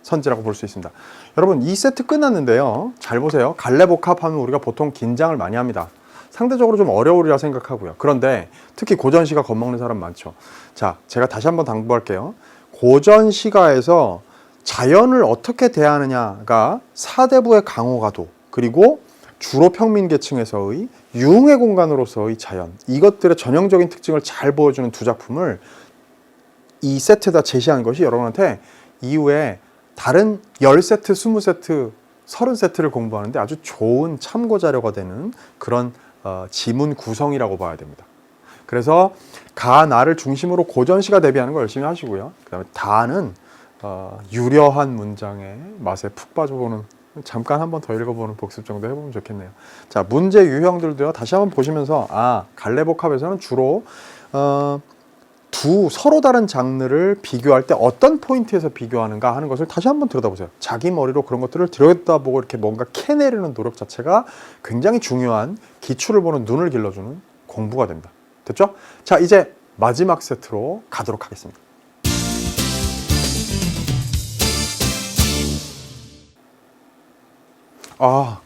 선지라고 볼 수 있습니다. 여러분, 이 세트 끝났는데요. 잘 보세요. 갈래복합 하면 우리가 보통 긴장을 많이 합니다. 상대적으로 좀 어려우리라 생각하고요. 그런데 특히 고전시가 겁먹는 사람 많죠. 자, 제가 다시 한번 당부할게요. 고전시가에서 자연을 어떻게 대하느냐가 사대부의 강호가도, 그리고 주로 평민계층에서의 유흥의 공간으로서의 자연, 이것들의 전형적인 특징을 잘 보여주는 두 작품을 이 세트에다 제시한 것이 여러분한테 이후에 다른 10세트, 20세트, 30세트를 공부하는데 아주 좋은 참고 자료가 되는 그런 지문 구성이라고 봐야 됩니다. 그래서 가나를 중심으로 고전시가 대비하는 거 열심히 하시고요. 그 다음에 다는 유려한 문장의 맛에 푹 빠져보는, 잠깐 한번 더 읽어보는 복습 정도 해보면 좋겠네요. 자, 문제 유형들도요. 다시 한번 보시면서 갈래복합에서는 주로 두 서로 다른 장르를 비교할 때 어떤 포인트에서 비교하는가 하는 것을 다시 한번 들여다보세요. 자기 머리로 그런 것들을 들여다보고 이렇게 뭔가 캐내려는 노력 자체가 굉장히 중요한 기출을 보는 눈을 길러주는 공부가 됩니다. 됐죠? 자, 이제 마지막 세트로 가도록 하겠습니다.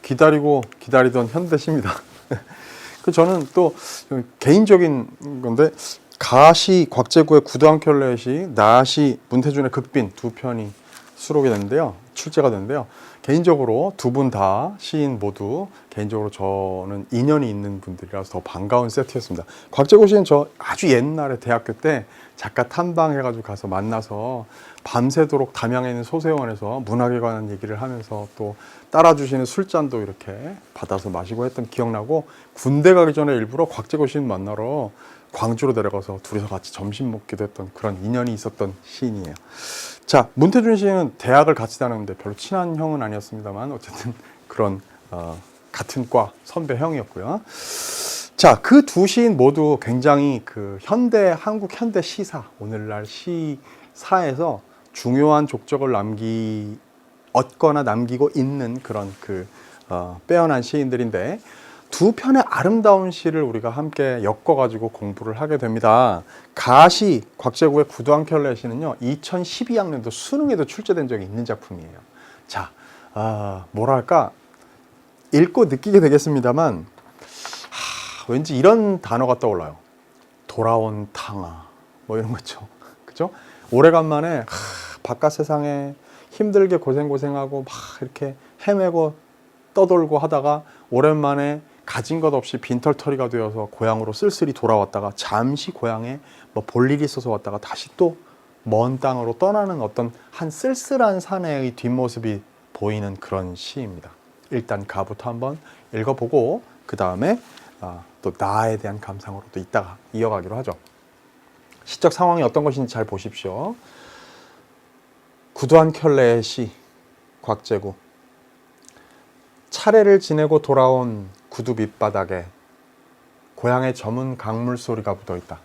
기다리고 기다리던 현대시입니다. 저는 또 개인적인 건데, 가시 곽재구의 구두한켤레시, 나시 문태준의 극빈 두 편이 수록이 됐는데요. 출제가 됐는데요. 개인적으로 두 분 다 시인 모두 개인적으로 저는 인연이 있는 분들이라서 더 반가운 세트였습니다. 곽재구 시인 저 아주 옛날에 대학교 때 작가 탐방해가지고 가서 만나서 밤새도록 담양에 있는 소세원에서 문학에 관한 얘기를 하면서 또 따라주시는 술잔도 이렇게 받아서 마시고 했던 기억나고, 군대 가기 전에 일부러 곽재구 시인 만나러 광주로 내려가서 둘이서 같이 점심 먹기도 했던 그런 인연이 있었던 시인이에요. 자, 문태준 시인은 대학을 같이 다녔는데 별로 친한 형은 아니었습니다만 어쨌든 그런 같은 과 선배 형이었고요. 자, 그 두 시인 모두 굉장히 그 한국 현대 시사, 오늘날 시사에서 중요한 족적을 얻거나 남기고 있는 그런 빼어난 시인들인데, 두 편의 아름다운 시를 우리가 함께 엮어가지고 공부를 하게 됩니다. 가시, 곽재구의 구두한켤레시는요, 2012학년도 수능에도 출제된 적이 있는 작품이에요. 자, 뭐랄까, 읽고 느끼게 되겠습니다만, 왠지 이런 단어가 떠올라요. 돌아온 탕아, 뭐 이런 거죠. 그죠? 오래간만에 바깥 세상에 힘들게 고생하고 막 이렇게 헤매고 떠돌고 하다가 오랜만에 가진 것 없이 빈털터리가 되어서 고향으로 쓸쓸히 돌아왔다가 잠시 고향에 뭐 볼 일이 있어서 왔다가 다시 또 먼 땅으로 떠나는 어떤 한 쓸쓸한 사내의 뒷모습이 보이는 그런 시입니다. 일단 가부터 한번 읽어보고 그 다음에 또 나에 대한 감상으로 또 이따가 이어가기로 하죠. 시적 상황이 어떤 것인지 잘 보십시오. 구두한 켤레의 시, 곽재구. 차례를 지내고 돌아온 구두 밑바닥에 고향의 저문 강물 소리가 묻어있다.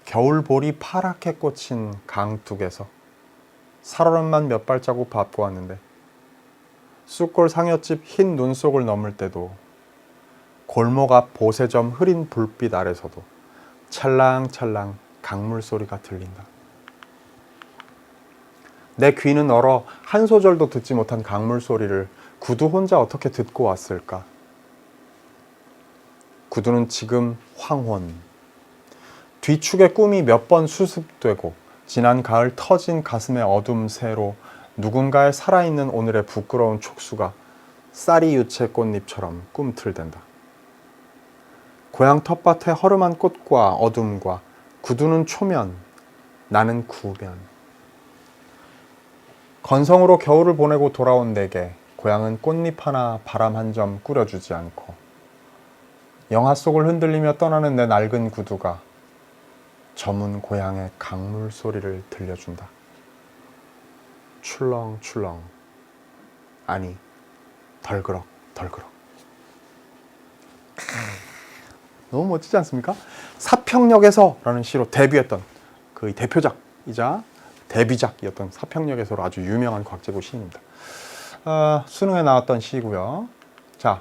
겨울볼이 파랗게 꽂힌 강둑에서 살얼음만 몇 발자국 밟고 왔는데 쑥골 상여집 흰 눈속을 넘을 때도 골목 앞 보세점 흐린 불빛 아래서도 찰랑찰랑 강물 소리가 들린다. 내 귀는 얼어 한 소절도 듣지 못한 강물 소리를 구두 혼자 어떻게 듣고 왔을까? 구두는 지금 황혼. 뒤축의 꿈이 몇 번 수습되고 지난 가을 터진 가슴의 어둠 새로 누군가의 살아있는 오늘의 부끄러운 촉수가 쌀이 유채 꽃잎처럼 꿈틀댄다. 고향 텃밭의 허름한 꽃과 어둠과 구두는 초면, 나는 구면. 건성으로 겨울을 보내고 돌아온 내게 고향은 꽃잎 하나 바람 한 점 꾸려주지 않고 영화 속을 흔들리며 떠나는 내 낡은 구두가 저문 고향의 강물 소리를 들려준다. 출렁출렁, 아니 덜그럭 덜그럭. 너무 멋지지 않습니까? 사평역에서라는 시로 데뷔했던 그 대표작이자 데뷔작이었던 사평역에서로 아주 유명한 곽재구 시인입니다. 수능에 나왔던 시고요. 자,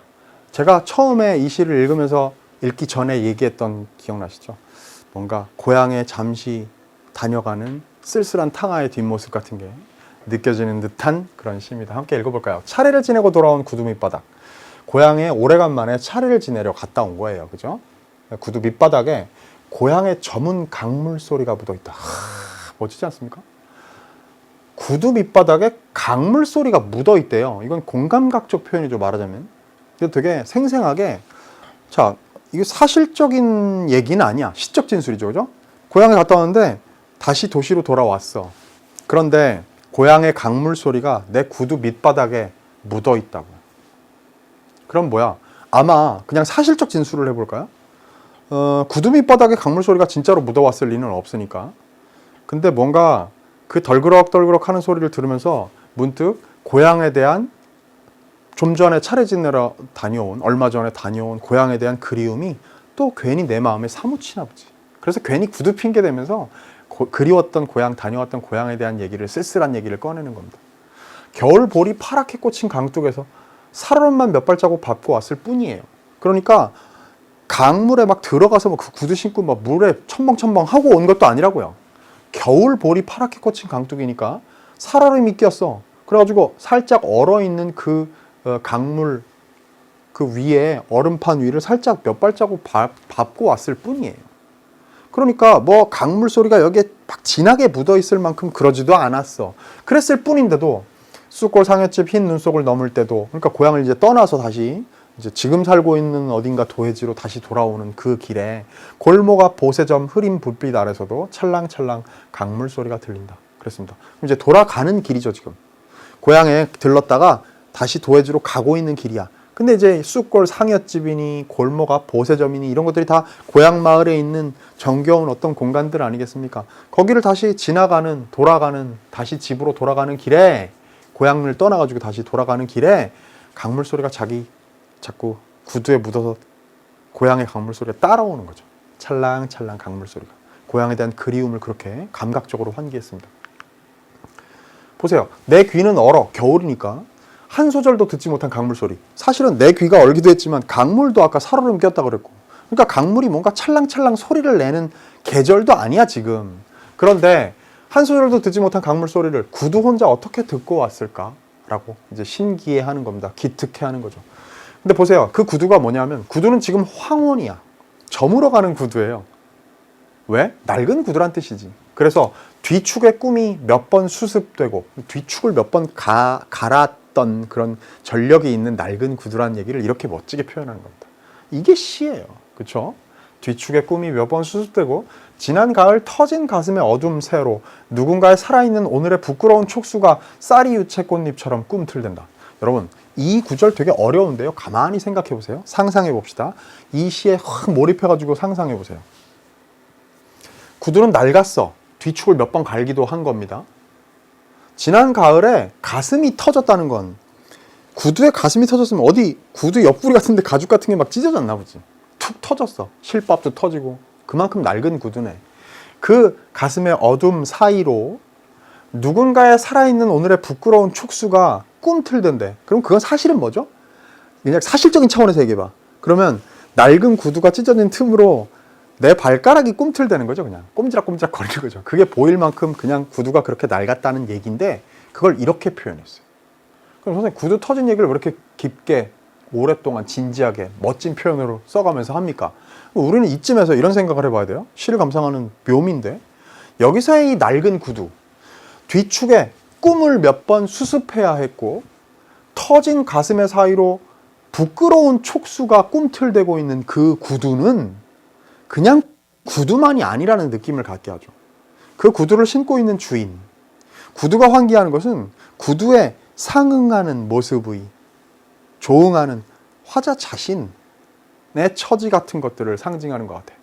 제가 처음에 이 시를 읽으면서 읽기 전에 얘기했던 기억나시죠? 뭔가 고향에 잠시 다녀가는 쓸쓸한 탕아의 뒷모습 같은 게 느껴지는 듯한 그런 시입니다. 함께 읽어볼까요? 차례를 지내고 돌아온 구두 밑바닥. 고향에 오래간만에 차례를 지내려 갔다 온 거예요. 그죠? 구두 밑바닥에 고향의 저문 강물 소리가 묻어있다. 멋지지 않습니까? 구두 밑바닥에 강물 소리가 묻어있대요. 이건 공감각적 표현이죠, 말하자면. 되게 생생하게, 자, 이게 사실적인 얘기는 아니야. 시적 진술이죠, 그죠? 고향에 갔다 왔는데 다시 도시로 돌아왔어. 그런데 고향의 강물 소리가 내 구두 밑바닥에 묻어있다고. 그럼 뭐야? 아마 그냥 사실적 진술을 해볼까요? 구두 밑바닥에 강물 소리가 진짜로 묻어왔을 리는 없으니까. 근데 뭔가 그 덜그럭덜그럭 하는 소리를 들으면서 문득 고향에 대한 좀 전에 차례 지내러 다녀온, 얼마 전에 다녀온 고향에 대한 그리움이 또 괜히 내 마음에 사무치나 보지. 그래서 괜히 구두 핑계 대면서 그리웠던 고향, 다녀왔던 고향에 대한 얘기를, 쓸쓸한 얘기를 꺼내는 겁니다. 겨울볼이 파랗게 꽂힌 강둑에서 살얼음만 몇 발자국 밟고 왔을 뿐이에요. 그러니까 강물에 막 들어가서 뭐 그 구두 신고 막 물에 첨벙첨벙 하고 온 것도 아니라고요. 겨울볼이 파랗게 꽂힌 강둑이니까 살얼음이 꼈어. 그래가지고 살짝 얼어있는 그 강물 그 위에 얼음판 위를 살짝 몇 발자국 밟고 왔을 뿐이에요. 그러니까 뭐 강물 소리가 여기에 막 진하게 묻어 있을 만큼 그러지도 않았어. 그랬을 뿐인데도 쑥골 상여집 흰 눈속을 넘을 때도, 그러니까 고향을 이제 떠나서 다시 이제 지금 살고 있는 어딘가 도해지로 다시 돌아오는 그 길에 골목 앞 보세점 흐린 불빛 아래서도 찰랑찰랑 강물 소리가 들린다. 그랬습니다. 이제 돌아가는 길이죠, 지금. 고향에 들렀다가 다시 도해지로 가고 있는 길이야. 근데 이제 쑥골 상여집이니 골목 앞 보세점이니 이런 것들이 다 고향 마을에 있는 정겨운 어떤 공간들 아니겠습니까? 거기를 다시 지나가는, 돌아가는, 다시 집으로 돌아가는 길에, 고향을 떠나가지고 다시 돌아가는 길에 강물 소리가 자꾸 구두에 묻어서 고향의 강물 소리가 따라오는 거죠. 찰랑찰랑 강물 소리가. 고향에 대한 그리움을 그렇게 감각적으로 환기했습니다. 보세요. 내 귀는 얼어. 겨울이니까. 한 소절도 듣지 못한 강물 소리. 사실은 내 귀가 얼기도 했지만 강물도 아까 살얼음 꼈다 그랬고. 그러니까 강물이 뭔가 찰랑찰랑 소리를 내는 계절도 아니야, 지금. 그런데 한 소절도 듣지 못한 강물 소리를 구두 혼자 어떻게 듣고 왔을까라고 이제 신기해하는 겁니다. 기특해하는 거죠. 근데 보세요. 그 구두가 뭐냐면 구두는 지금 황혼이야. 저물어 가는 구두예요. 왜? 낡은 구두란 뜻이지. 그래서 뒤축의 꿈이 몇 번 수습되고 뒤축을 몇 번 갈았던 그런 전력이 있는 낡은 구두란 얘기를 이렇게 멋지게 표현하는 겁니다. 이게 시예요. 그렇죠? 뒤축의 꿈이 몇 번 수습되고 지난 가을 터진 가슴의 어둠 새로 누군가의 살아있는 오늘의 부끄러운 촉수가 쌀이 유채 꽃잎처럼 꿈틀댄다. 여러분 이 구절 되게 어려운데요. 가만히 생각해 보세요. 상상해 봅시다. 이 시에 확 몰입해가지고 상상해 보세요. 구두는 낡았어. 뒤축을 몇 번 갈기도 한 겁니다. 지난 가을에 가슴이 터졌다는 건 구두에 가슴이 터졌으면 어디 구두 옆구리 같은 데 가죽 같은 게 막 찢어졌나 보지. 툭 터졌어. 실밥도 터지고 그만큼 낡은 구두네. 그 가슴의 어둠 사이로 누군가의 살아있는 오늘의 부끄러운 촉수가 꿈틀던데. 그럼 그건 사실은 뭐죠? 그냥 사실적인 차원에서 얘기해봐. 그러면 낡은 구두가 찢어진 틈으로 내 발가락이 꿈틀대는 거죠. 그냥 꼼지락꼼지락 거리는 거죠. 그게 보일 만큼 그냥 구두가 그렇게 낡았다는 얘기인데 그걸 이렇게 표현했어요. 그럼 선생님 구두 터진 얘기를 왜 이렇게 깊게 오랫동안 진지하게 멋진 표현으로 써가면서 합니까? 우리는 이쯤에서 이런 생각을 해봐야 돼요. 시를 감상하는 묘미인데 여기서의 이 낡은 구두 뒤축에 꿈을 몇 번 수습해야 했고 터진 가슴의 사이로 부끄러운 촉수가 꿈틀대고 있는 그 구두는 그냥 구두만이 아니라는 느낌을 갖게 하죠. 그 구두를 신고 있는 주인, 구두가 환기하는 것은 구두에 상응하는 모습의 조응하는 화자 자신의 처지 같은 것들을 상징하는 것 같아요.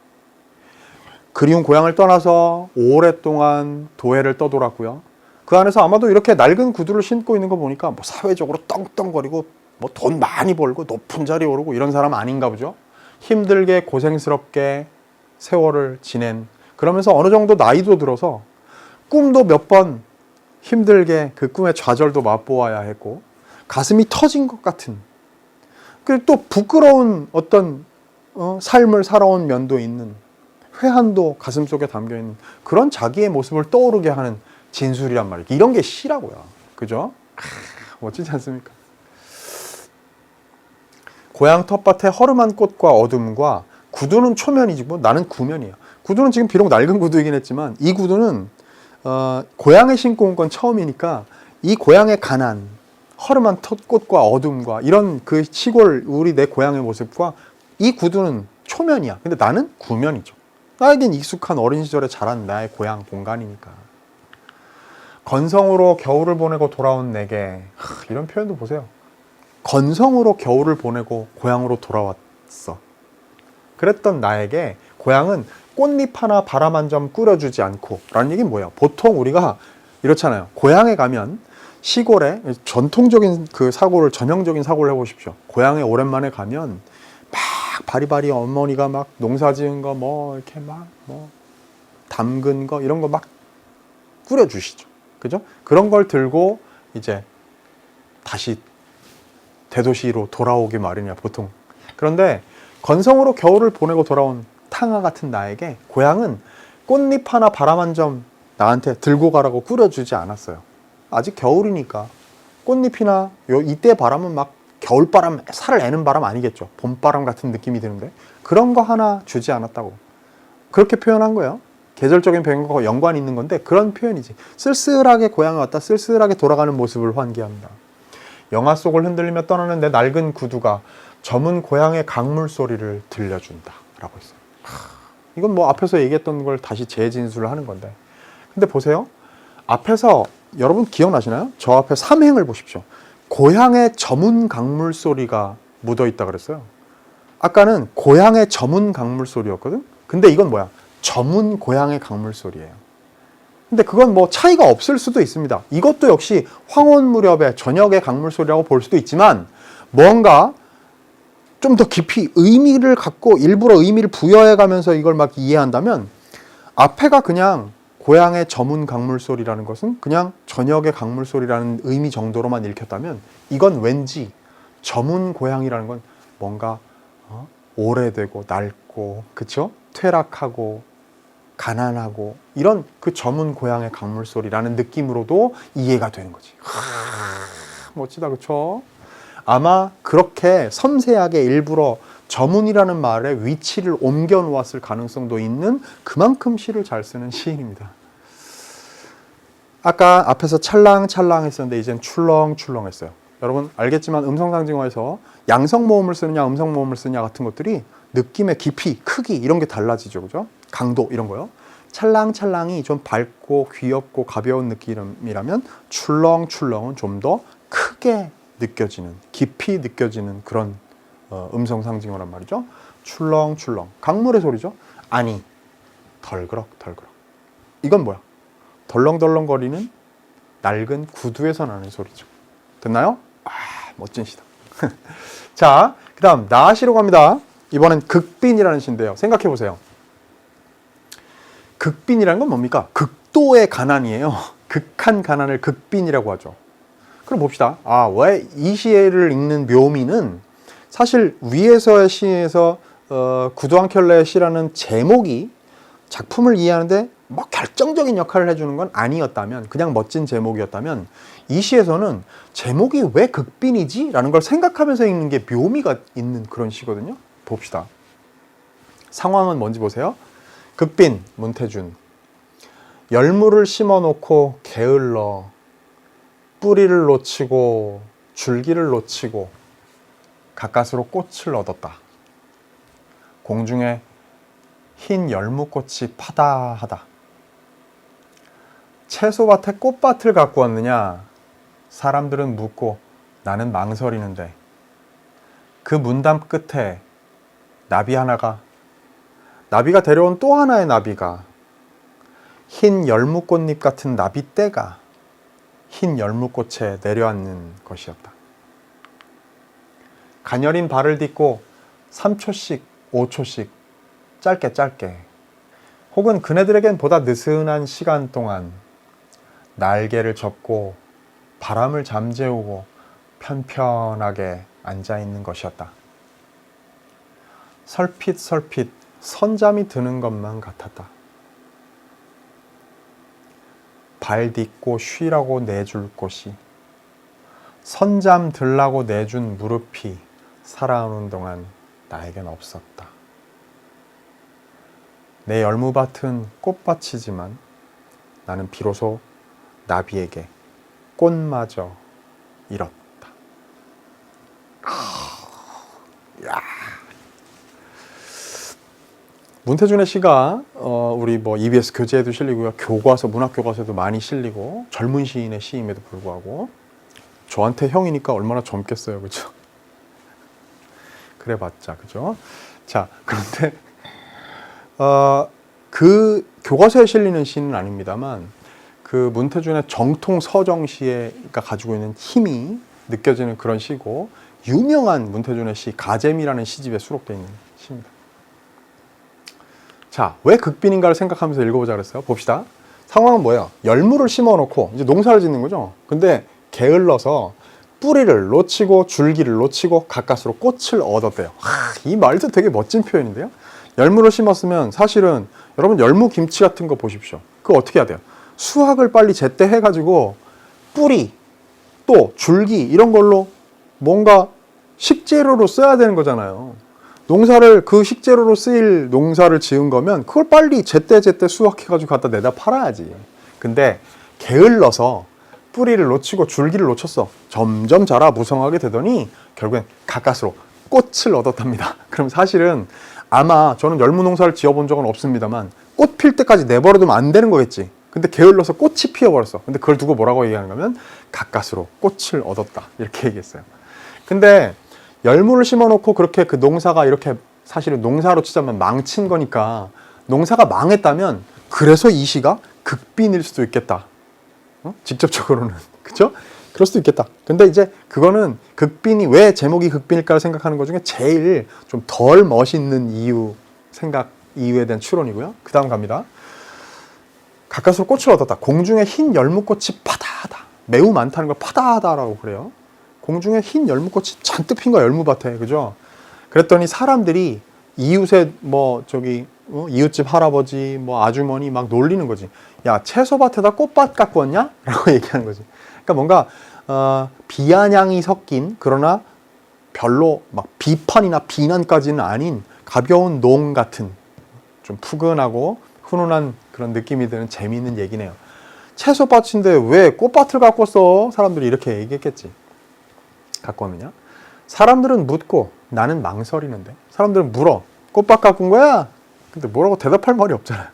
그리운 고향을 떠나서 오랫동안 도해를 떠돌았고요. 그 안에서 아마도 이렇게 낡은 구두를 신고 있는 거 보니까 뭐 사회적으로 떵떵거리고 뭐 돈 많이 벌고 높은 자리에 오르고 이런 사람 아닌가 보죠. 힘들게 고생스럽게 세월을 지낸, 그러면서 어느 정도 나이도 들어서 꿈도 몇 번 힘들게 그 꿈의 좌절도 맛보아야 했고 가슴이 터진 것 같은, 그리고 또 부끄러운 어떤 삶을 살아온 면도 있는, 회한도 가슴속에 담겨있는 그런 자기의 모습을 떠오르게 하는 진술이란 말이에요. 이런 게 시라고요. 그죠? 멋지지 않습니까? 고향 텃밭의 허름한 꽃과 어둠과 구두는 초면이지 뭐 나는 구면이야. 구두는 지금 비록 낡은 구두이긴 했지만 이 구두는 고향에 신고 온 건 처음이니까 이 고향의 가난, 허름한 텃꽃과 어둠과 이런 그 시골 우리 내 고향의 모습과 이 구두는 초면이야. 근데 나는 구면이죠. 나에겐 익숙한 어린 시절에 자란 나의 고향 공간이니까. 건성으로 겨울을 보내고 돌아온 내게, 이런 표현도 보세요. 건성으로 겨울을 보내고 고향으로 돌아왔어. 그랬던 나에게 고향은 꽃잎 하나 바람 한 점 꾸려주지 않고, 라는 얘기는 뭐예요? 보통 우리가 이렇잖아요. 고향에 가면 시골에 전통적인 그 사고를, 전형적인 사고를 해보십시오. 고향에 오랜만에 가면 막 바리바리 어머니가 막 농사 지은 거 뭐 이렇게 막 뭐 담근 거 이런 거 막 꾸려주시죠. 그죠? 그런 걸 들고 이제 다시 대도시로 돌아오기 마련이야, 보통. 그런데 건성으로 겨울을 보내고 돌아온 탕아 같은 나에게 고향은 꽃잎 하나 바람 한 점 나한테 들고 가라고 꾸려주지 않았어요. 아직 겨울이니까 꽃잎이나 이때 바람은 막 겨울바람, 살을 애는 바람 아니겠죠. 봄바람 같은 느낌이 드는데 그런 거 하나 주지 않았다고. 그렇게 표현한 거예요. 계절적인 배경과 연관이 있는 건데 그런 표현이지. 쓸쓸하게 고향에 왔다 쓸쓸하게 돌아가는 모습을 환기합니다. 영화 속을 흔들리며 떠나는 내 낡은 구두가 저문 고향의 강물 소리를 들려준다 라고 했어요. 이건 뭐 앞에서 얘기했던 걸 다시 재진술을 하는 건데, 근데 보세요. 앞에서 여러분 기억나시나요? 저 앞에 삼행을 보십시오. 고향의 저문 강물 소리가 묻어있다 그랬어요. 아까는 고향의 저문 강물 소리였거든. 근데 이건 뭐야? 저문 고향의 강물 소리예요. 근데 그건 뭐 차이가 없을 수도 있습니다. 이것도 역시 황혼 무렵의 저녁의 강물 소리라고 볼 수도 있지만 뭔가 좀 더 깊이 의미를 갖고 일부러 의미를 부여해 가면서 이걸 막 이해한다면, 앞에가 그냥 고향의 저문 강물 소리라는 것은 그냥 저녁의 강물 소리라는 의미 정도로만 읽혔다면, 이건 왠지 저문 고향이라는 건 뭔가 오래되고 낡고, 그쵸? 퇴락하고 가난하고 이런 그 저문 고향의 강물 소리라는 느낌으로도 이해가 되는 거지. 멋지다, 그쵸? 아마 그렇게 섬세하게 일부러 저문이라는 말의 위치를 옮겨 놓았을 가능성도 있는, 그만큼 시를 잘 쓰는 시인입니다. 아까 앞에서 찰랑찰랑 했었는데 이젠 출렁출렁 했어요. 여러분 알겠지만 음성상징어에서 양성모음을 쓰느냐 음성모음을 쓰느냐 같은 것들이 느낌의 깊이, 크기 이런 게 달라지죠. 그죠? 강도 이런 거요. 찰랑찰랑이 좀 밝고 귀엽고 가벼운 느낌이라면 출렁출렁은 좀 더 크게 느껴지는, 깊이 느껴지는 그런 음성상징어란 말이죠. 출렁출렁. 강물의 소리죠. 아니, 덜그럭덜그럭. 이건 뭐야? 덜렁덜렁거리는 낡은 구두에서 나는 소리죠. 됐나요? 아, 멋진 시다. 자, 그 다음 나시로 갑니다. 이번엔 극빈이라는 시인데요. 생각해 보세요. 극빈이라는 건 뭡니까? 극도의 가난이에요. 극한 가난을 극빈이라고 하죠. 그럼 봅시다. 아, 왜 이 시를 읽는 묘미는 사실 위에서의 시에서 구두 한 켤레의 시라는 제목이 작품을 이해하는데 뭐 결정적인 역할을 해주는 건 아니었다면, 그냥 멋진 제목이었다면, 이 시에서는 제목이 왜 극빈이지? 라는 걸 생각하면서 읽는 게 묘미가 있는 그런 시거든요. 봅시다. 상황은 뭔지 보세요. 극빈, 문태준. 열무를 심어놓고 게을러 뿌리를 놓치고 줄기를 놓치고 가까스로 꽃을 얻었다. 공중에 흰 열무꽃이 파다하다. 채소밭에 꽃밭을 갖고 왔느냐? 사람들은 묻고 나는 망설이는데 그 문담 끝에 나비가 데려온 또 하나의 나비가 흰 열무꽃잎 같은 나비떼가 흰 열무꽃에 내려앉는 것이었다. 가녀린 발을 딛고 3초씩 5초씩 짧게 혹은 그네들에겐 보다 느슨한 시간 동안 날개를 접고 바람을 잠재우고 편편하게 앉아있는 것이었다. 설핏설핏 선잠이 드는 것만 같았다. 발 딛고 쉬라고 내줄 곳이, 선잠 들라고 내준 무릎이 살아오는 동안 나에겐 없었다. 내 열무밭은 꽃밭이지만 나는 비로소 나비에게 꽃마저 잃었다. 문태준의 시가 우리 뭐 EBS 교재에도 실리고요. 교과서, 문학 교과서에도 많이 실리고 젊은 시인의 시임에도 불구하고 저한테 형이니까 얼마나 젊겠어요. 그죠? 그래봤자, 그죠? 자, 그런데 그 교과서에 실리는 시는 아닙니다만 그 문태준의 정통 서정시가 가지고 있는 힘이 느껴지는 그런 시고, 유명한 문태준의 시 가재미라는 시집에 수록되어 있는 시입니다. 자, 왜 극빈인가를 생각하면서 읽어보자 그랬어요. 봅시다. 상황은 뭐예요? 열무를 심어놓고 이제 농사를 짓는 거죠. 근데 게을러서 뿌리를 놓치고 줄기를 놓치고 가까스로 꽃을 얻었대요. 이 말도 되게 멋진 표현인데요. 열무를 심었으면 사실은 여러분 열무 김치 같은 거 보십시오. 그거 어떻게 해야 돼요? 수확을 빨리 제때 해가지고 뿌리 또 줄기 이런 걸로 뭔가 식재료로 써야 되는 거잖아요. 농사를 그 식재료로 쓰일 농사를 지은 거면 그걸 빨리 제때 수확해가지고 갖다 내다 팔아야지. 근데 게을러서 뿌리를 놓치고 줄기를 놓쳤어. 점점 자라 무성하게 되더니 결국엔 가까스로 꽃을 얻었답니다. 그럼 사실은 아마 저는 열무 농사를 지어본 적은 없습니다만 꽃 필 때까지 내버려두면 안 되는 거겠지. 근데 게을러서 꽃이 피어버렸어. 근데 그걸 두고 뭐라고 얘기하는 거면 가까스로 꽃을 얻었다. 이렇게 얘기했어요. 근데 열무를 심어놓고 그렇게 그 농사가 이렇게 사실은 농사로 치자면 망친 거니까 농사가 망했다면 그래서 이 시가 극빈일 수도 있겠다. 직접적으로는. 그쵸? 그럴 수도 있겠다. 근데 이제 그거는 극빈이 왜 제목이 극빈일까를 생각하는 것 중에 제일 좀 덜 멋있는 이유에 대한 추론이고요. 그 다음 갑니다. 가까스로 꽃을 얻었다. 공중에 흰 열무꽃이 파다하다. 매우 많다는 걸 파다하다라고 그래요. 공중에 흰 열무꽃이 잔뜩 핀 거야, 열무밭에. 그죠? 그랬더니 사람들이 이웃의 이웃집 할아버지, 아주머니 막 놀리는 거지. 야, 채소밭에다 꽃밭 갖고 왔냐? 라고 얘기하는 거지. 그러니까 뭔가 비아냥이 섞인, 그러나 별로 막 비판이나 비난까지는 아닌 가벼운 농 같은 좀 푸근하고 훈훈한 그런 느낌이 드는 재미있는 얘기네요. 채소밭인데 왜 꽃밭을 갖고 왔어? 사람들이 이렇게 얘기했겠지. 갖고 오면요. 사람들은 묻고 나는 망설이는데, 사람들은 물어. 꽃밭 갖고 온 거야? 근데 뭐라고 대답할 말이 없잖아요.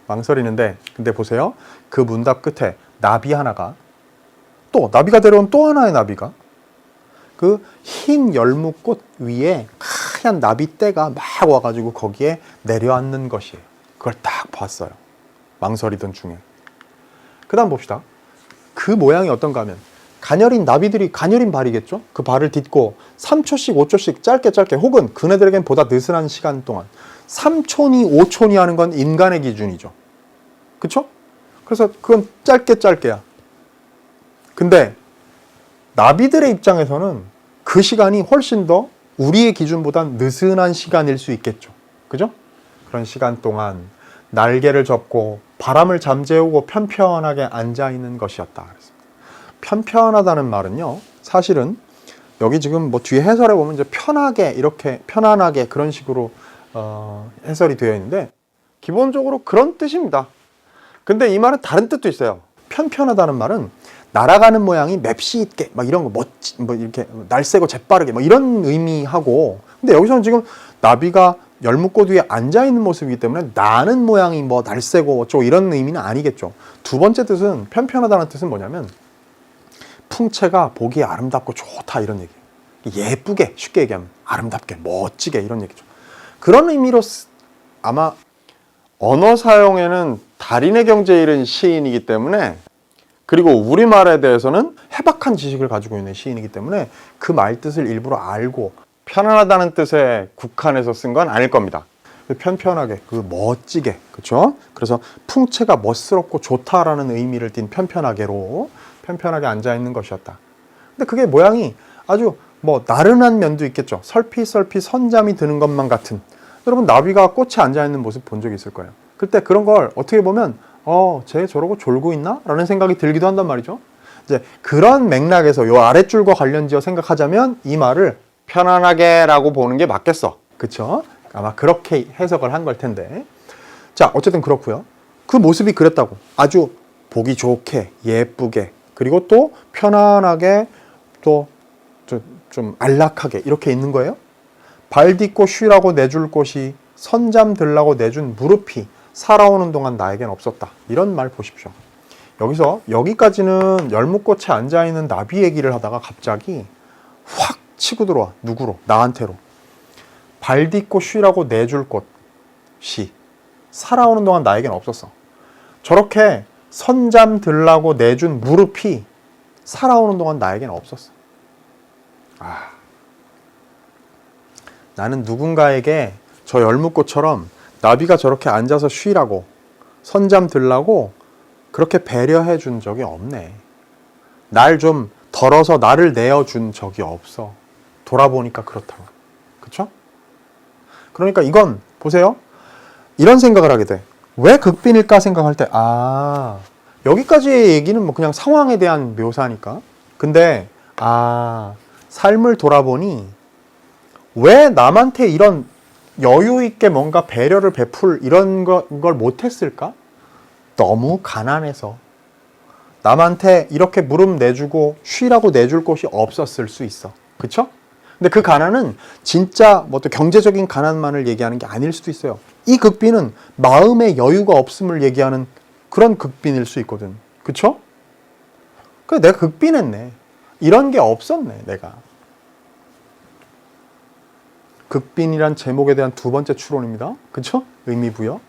망설이는데, 근데 보세요. 그 문답 끝에 나비 하나가, 또 나비가 데려온 또 하나의 나비가 그 흰 열무꽃 위에 하얀 나비떼가 막 와가지고 거기에 내려앉는 것이에요. 그걸 딱 봤어요. 망설이던 중에. 그 다음 봅시다. 그 모양이 어떤가 하면 가녀린 나비들이 가녀린 발이겠죠. 그 발을 딛고 3초씩 5초씩 짧게 혹은 그네들에겐 보다 느슨한 시간 동안 3초니 5초니 하는 건 인간의 기준이죠. 그쵸? 그래서 그건 짧게야. 근데 나비들의 입장에서는 그 시간이 훨씬 더 우리의 기준보다 느슨한 시간일 수 있겠죠. 그죠? 그런 시간 동안 날개를 접고 바람을 잠재우고 편편하게 앉아있는 것이었다. 편편하다는 말은요, 사실은 여기 지금 뭐 뒤에 해설해 보면 이제 편하게, 이렇게 편안하게 그런 식으로 해설이 되어 있는데 기본적으로 그런 뜻입니다. 근데 이 말은 다른 뜻도 있어요. 편편하다는 말은 날아가는 모양이 맵시 있게 막 이런 거 뭐 이렇게 날쌔고 재빠르게 뭐 이런 의미하고, 근데 여기서는 지금 나비가 열무꽃 위에 앉아 있는 모습이기 때문에 나는 모양이 뭐 날쌔고 어쩌고 이런 의미는 아니겠죠. 두 번째 뜻은, 편편하다는 뜻은 뭐냐면 풍채가 보기에 아름답고 좋다 이런 얘기예요. 예쁘게, 쉽게 얘기하면 아름답게 멋지게 이런 얘기죠. 그런 의미로 아마 언어 사용에는 달인의 경지에 이른 시인이기 때문에, 그리고 우리말에 대해서는 해박한 지식을 가지고 있는 시인이기 때문에 그 말 뜻을 일부러 알고 편안하다는 뜻에 국한해서 쓴 건 아닐 겁니다. 편편하게, 그 멋지게, 그렇죠? 그래서 풍채가 멋스럽고 좋다라는 의미를 띤 편편하게로 편편하게 앉아 있는 것이었다. 근데 그게 모양이 아주 뭐 나른한 면도 있겠죠. 설피설피 선잠이 드는 것만 같은. 여러분 나비가 꽃에 앉아 있는 모습 본 적 있을 거예요. 그때 그런 걸 어떻게 보면 쟤 저러고 졸고 있나? 라는 생각이 들기도 한단 말이죠. 이제 그런 맥락에서 요 아랫줄과 관련지어 생각하자면 이 말을 편안하게 라고 보는 게 맞겠어. 그쵸? 아마 그렇게 해석을 한 걸 텐데. 자, 어쨌든 그렇고요. 그 모습이 그랬다고. 아주 보기 좋게, 예쁘게, 그리고 또 편안하게, 또 좀 안락하게 이렇게 있는 거예요. 발 딛고 쉬라고 내줄 곳이, 선잠 들라고 내준 무릎이 살아오는 동안 나에겐 없었다. 이런 말 보십시오. 여기서 여기까지는 열무꽃에 앉아있는 나비 얘기를 하다가 갑자기 확 치고 들어와. 누구로? 나한테로. 발 딛고 쉬라고 내줄 곳이 살아오는 동안 나에겐 없었어. 저렇게 선잠 들라고 내준 무릎이 살아오는 동안 나에겐 없었어. 나는 누군가에게 저 열무꽃처럼 나비가 저렇게 앉아서 쉬라고, 선잠 들라고 그렇게 배려해 준 적이 없네. 날 좀 덜어서 나를 내어준 적이 없어. 돌아보니까 그렇다고. 그쵸? 그러니까 이건 보세요. 이런 생각을 하게 돼. 왜 극빈일까 생각할 때, 여기까지의 얘기는 뭐 그냥 상황에 대한 묘사니까. 근데 삶을 돌아보니 왜 남한테 이런 여유 있게 뭔가 배려를 베풀 이런 걸 못했을까? 너무 가난해서. 남한테 이렇게 무릎 내주고 쉬라고 내줄 곳이 없었을 수 있어. 그쵸? 근데 그 가난은 진짜 뭐 또 경제적인 가난만을 얘기하는 게 아닐 수도 있어요. 이 극빈은 마음의 여유가 없음을 얘기하는 그런 극빈일 수 있거든. 그쵸? 그래, 내가 극빈했네. 이런 게 없었네, 내가. 극빈이란 제목에 대한 두 번째 추론입니다. 그쵸? 의미부여.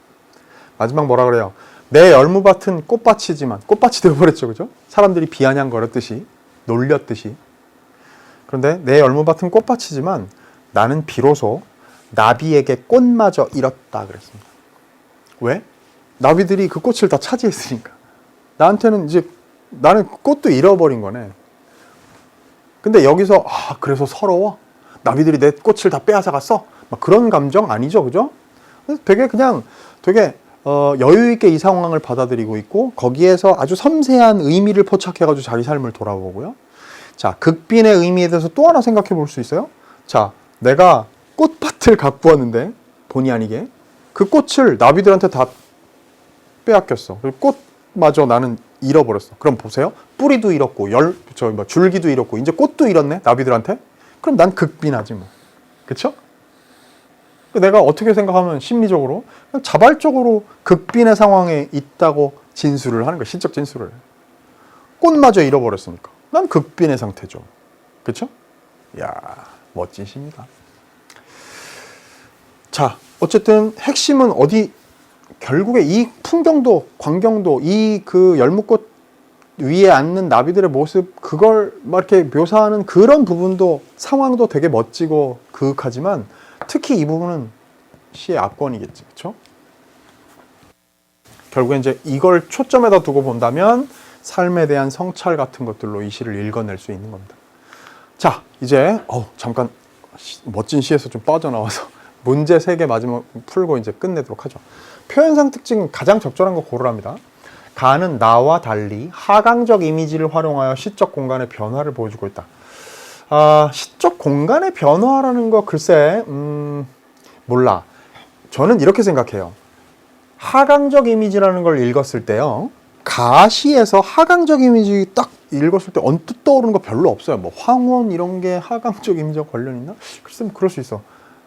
마지막 뭐라 그래요? 내 열무밭은 꽃밭이지만, 꽃밭이 되어버렸죠. 그죠? 사람들이 비아냥거렸듯이, 놀렸듯이. 그런데 내 열무밭은 꽃밭이지만 나는 비로소 나비에게 꽃마저 잃었다 그랬습니다. 왜? 나비들이 그 꽃을 다 차지했으니까. 나한테는 이제 나는 꽃도 잃어버린 거네. 근데 여기서 그래서 서러워? 나비들이 내 꽃을 다 빼앗아갔어? 막 그런 감정 아니죠, 그죠? 되게 그냥 되게 여유 있게 이 상황을 받아들이고 있고 거기에서 아주 섬세한 의미를 포착해가지고 자기 삶을 돌아보고요. 자, 극빈의 의미에 대해서 또 하나 생각해 볼 수 있어요. 자, 내가 꽃밭을 갖고 왔는데 본의 아니게 그 꽃을 나비들한테 다 빼앗겼어. 그리고 꽃마저 나는 잃어버렸어. 그럼 보세요. 뿌리도 잃었고 줄기도 잃었고 이제 꽃도 잃었네. 나비들한테. 그럼 난 극빈하지 뭐. 그쵸? 내가 어떻게 생각하면 심리적으로 그냥 자발적으로 극빈의 상황에 있다고 진술을 하는 거야. 시적 진술을. 꽃마저 잃어버렸으니까. 난 극빈의 상태죠. 그쵸? 이야, 멋진 시입니다. 자, 어쨌든 핵심은 어디, 결국에 이 풍경도, 광경도, 이 그 열무꽃 위에 앉는 나비들의 모습, 그걸 막 이렇게 묘사하는 그런 부분도, 상황도 되게 멋지고 그윽하지만 특히 이 부분은 시의 압권이겠지. 그쵸? 결국에 이제 이걸 초점에다 두고 본다면 삶에 대한 성찰 같은 것들로 이 시를 읽어낼 수 있는 겁니다. 자, 이제 잠깐 멋진 시에서 좀 빠져나와서 문제 3개 마지막 풀고 이제 끝내도록 하죠. 표현상 특징 가장 적절한 거 고르랍니다. 가는 나와 달리 하강적 이미지를 활용하여 시적 공간의 변화를 보여주고 있다. 시적 공간의 변화라는 거 글쎄 몰라. 저는 이렇게 생각해요. 하강적 이미지라는 걸 읽었을 때요. 가시에서 하강적 이미지 딱 읽었을 때 언뜻 떠오르는 거 별로 없어요. 뭐 황혼 이런 게 하강적 이미지와 관련 있나? 글쎄 그럴 수 있어.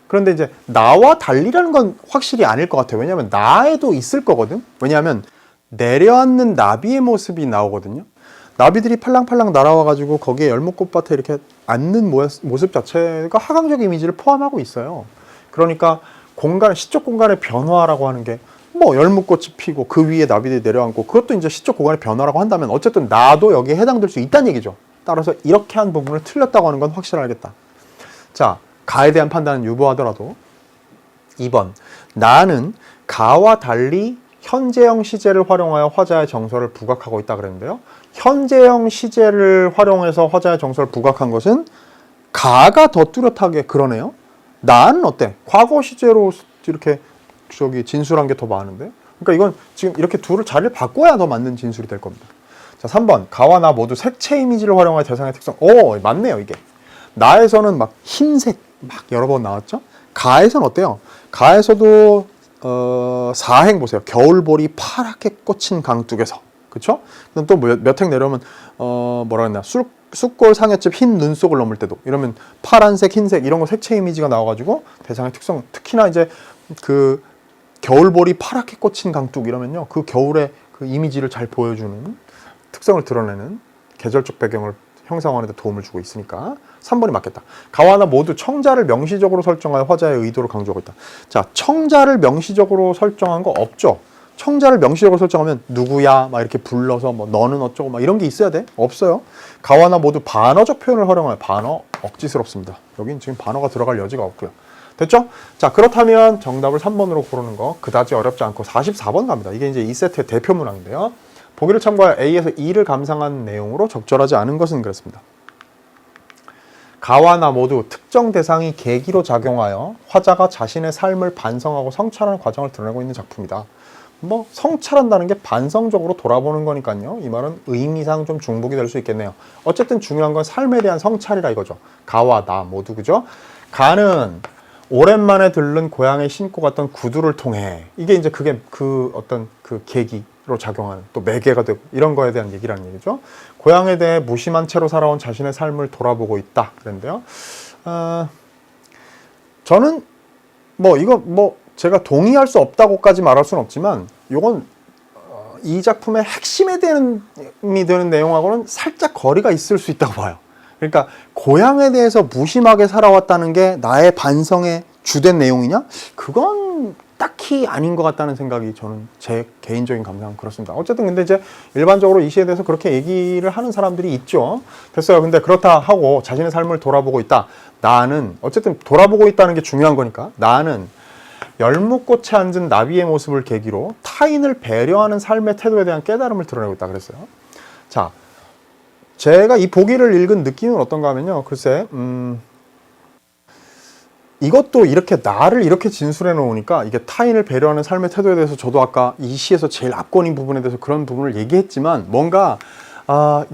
그런데 이제 나와 달리라는 건 확실히 아닐 것 같아요. 왜냐하면 나에도 있을 거거든. 왜냐하면 내려앉는 나비의 모습이 나오거든요. 나비들이 팔랑팔랑 날아와가지고 거기에 열무꽃밭에 이렇게 앉는 모습 자체가 하강적 이미지를 포함하고 있어요. 그러니까 시적 공간의 변화라고 하는 게 뭐 열무꽃이 피고 그 위에 나비들이 내려앉고 그것도 이제 시적 공간의 변화라고 한다면 어쨌든 나도 여기에 해당될 수 있다는 얘기죠. 따라서 이렇게 한 부분을 틀렸다고 하는 건 확실하겠다. 자, 가에 대한 판단은 유보하더라도 2번 나는 가와 달리 현재형 시제를 활용하여 화자의 정서를 부각하고 있다 그랬는데요. 현재형 시제를 활용해서 화자의 정서를 부각한 것은 가가 더 뚜렷하게 그러네요. 나는 어때? 과거 시제로 이렇게 진술한 게 더 많은데? 그러니까 이건 지금 이렇게 둘을 자리를 바꿔야 더 맞는 진술이 될 겁니다. 자, 3번 가와 나 모두 색채 이미지를 활용하여 대상의 특성. 맞네요 이게. 나에서는 막 흰색 막 여러 번 나왔죠? 가에서는 어때요? 가에서도 사행 보세요. 겨울보리 파랗게 꽂힌 강둑에서. 그쵸? 또 몇 행 내려오면 뭐라 그랬나? 쑥골 상여집 흰 눈속을 넘을 때도 이러면 파란색, 흰색 이런 거 색채 이미지가 나와가지고 대상의 특성, 특히나 이제 그 겨울보리 파랗게 꽂힌 강둑 이러면요 그 겨울의 그 이미지를 잘 보여주는 특성을 드러내는 계절적 배경을 형성하는 데 도움을 주고 있으니까 3번이 맞겠다. 가와 나 모두 청자를 명시적으로 설정하여 화자의 의도를 강조하고 있다. 자, 청자를 명시적으로 설정한 거 없죠? 청자를 명시적으로 설정하면 누구야 막 이렇게 불러서 뭐 너는 어쩌고 막 이런 게 있어야 돼? 없어요. 가와 나 모두 반어적 표현을 활용하여 반어 억지스럽습니다. 여긴 지금 반어가 들어갈 여지가 없고요. 됐죠? 자, 그렇다면 정답을 3번으로 고르는 거 그다지 어렵지 않고 44번 갑니다. 이게 이제 2세트의 대표 문항인데요. 보기를 참고하여 A에서 E를 감상한 내용으로 적절하지 않은 것은 그렇습니다. 가와 나 모두 특정 대상이 계기로 작용하여 화자가 자신의 삶을 반성하고 성찰하는 과정을 드러내고 있는 작품이다. 뭐 성찰한다는 게 반성적으로 돌아보는 거니까요. 이 말은 의미상 좀 중복이 될 수 있겠네요. 어쨌든 중요한 건 삶에 대한 성찰이라 이거죠. 가와 나 모두 그죠? 가는 오랜만에 들른 고향에 신고 갔던 구두를 통해 이게 이제 그게 그 어떤 그 계기로 작용하는 또 매개가 되고 이런 거에 대한 얘기라는 얘기죠. 고향에 대해 무심한 채로 살아온 자신의 삶을 돌아보고 있다 그랬는데요. 저는 이거 제가 동의할 수 없다고까지 말할 수는 없지만 이건 이 작품의 핵심에 되는 내용하고는 살짝 거리가 있을 수 있다고 봐요. 그러니까 고향에 대해서 무심하게 살아왔다는 게 나의 반성의 주된 내용이냐? 그건 딱히 아닌 것 같다는 생각이 저는 제 개인적인 감상은 그렇습니다. 어쨌든 근데 이제 일반적으로 이 시에 대해서 그렇게 얘기를 하는 사람들이 있죠. 됐어요. 근데 그렇다 하고 자신의 삶을 돌아보고 있다. 나는 어쨌든 돌아보고 있다는 게 중요한 거니까 나는 열무꽃에 앉은 나비의 모습을 계기로 타인을 배려하는 삶의 태도에 대한 깨달음을 드러내고 있다 그랬어요. 자, 제가 이 보기를 읽은 느낌은 어떤가 하면요. 글쎄, 이것도 이렇게 나를 이렇게 진술해 놓으니까 이게 타인을 배려하는 삶의 태도에 대해서 저도 아까 이 시에서 제일 압권인 부분에 대해서 그런 부분을 얘기했지만 뭔가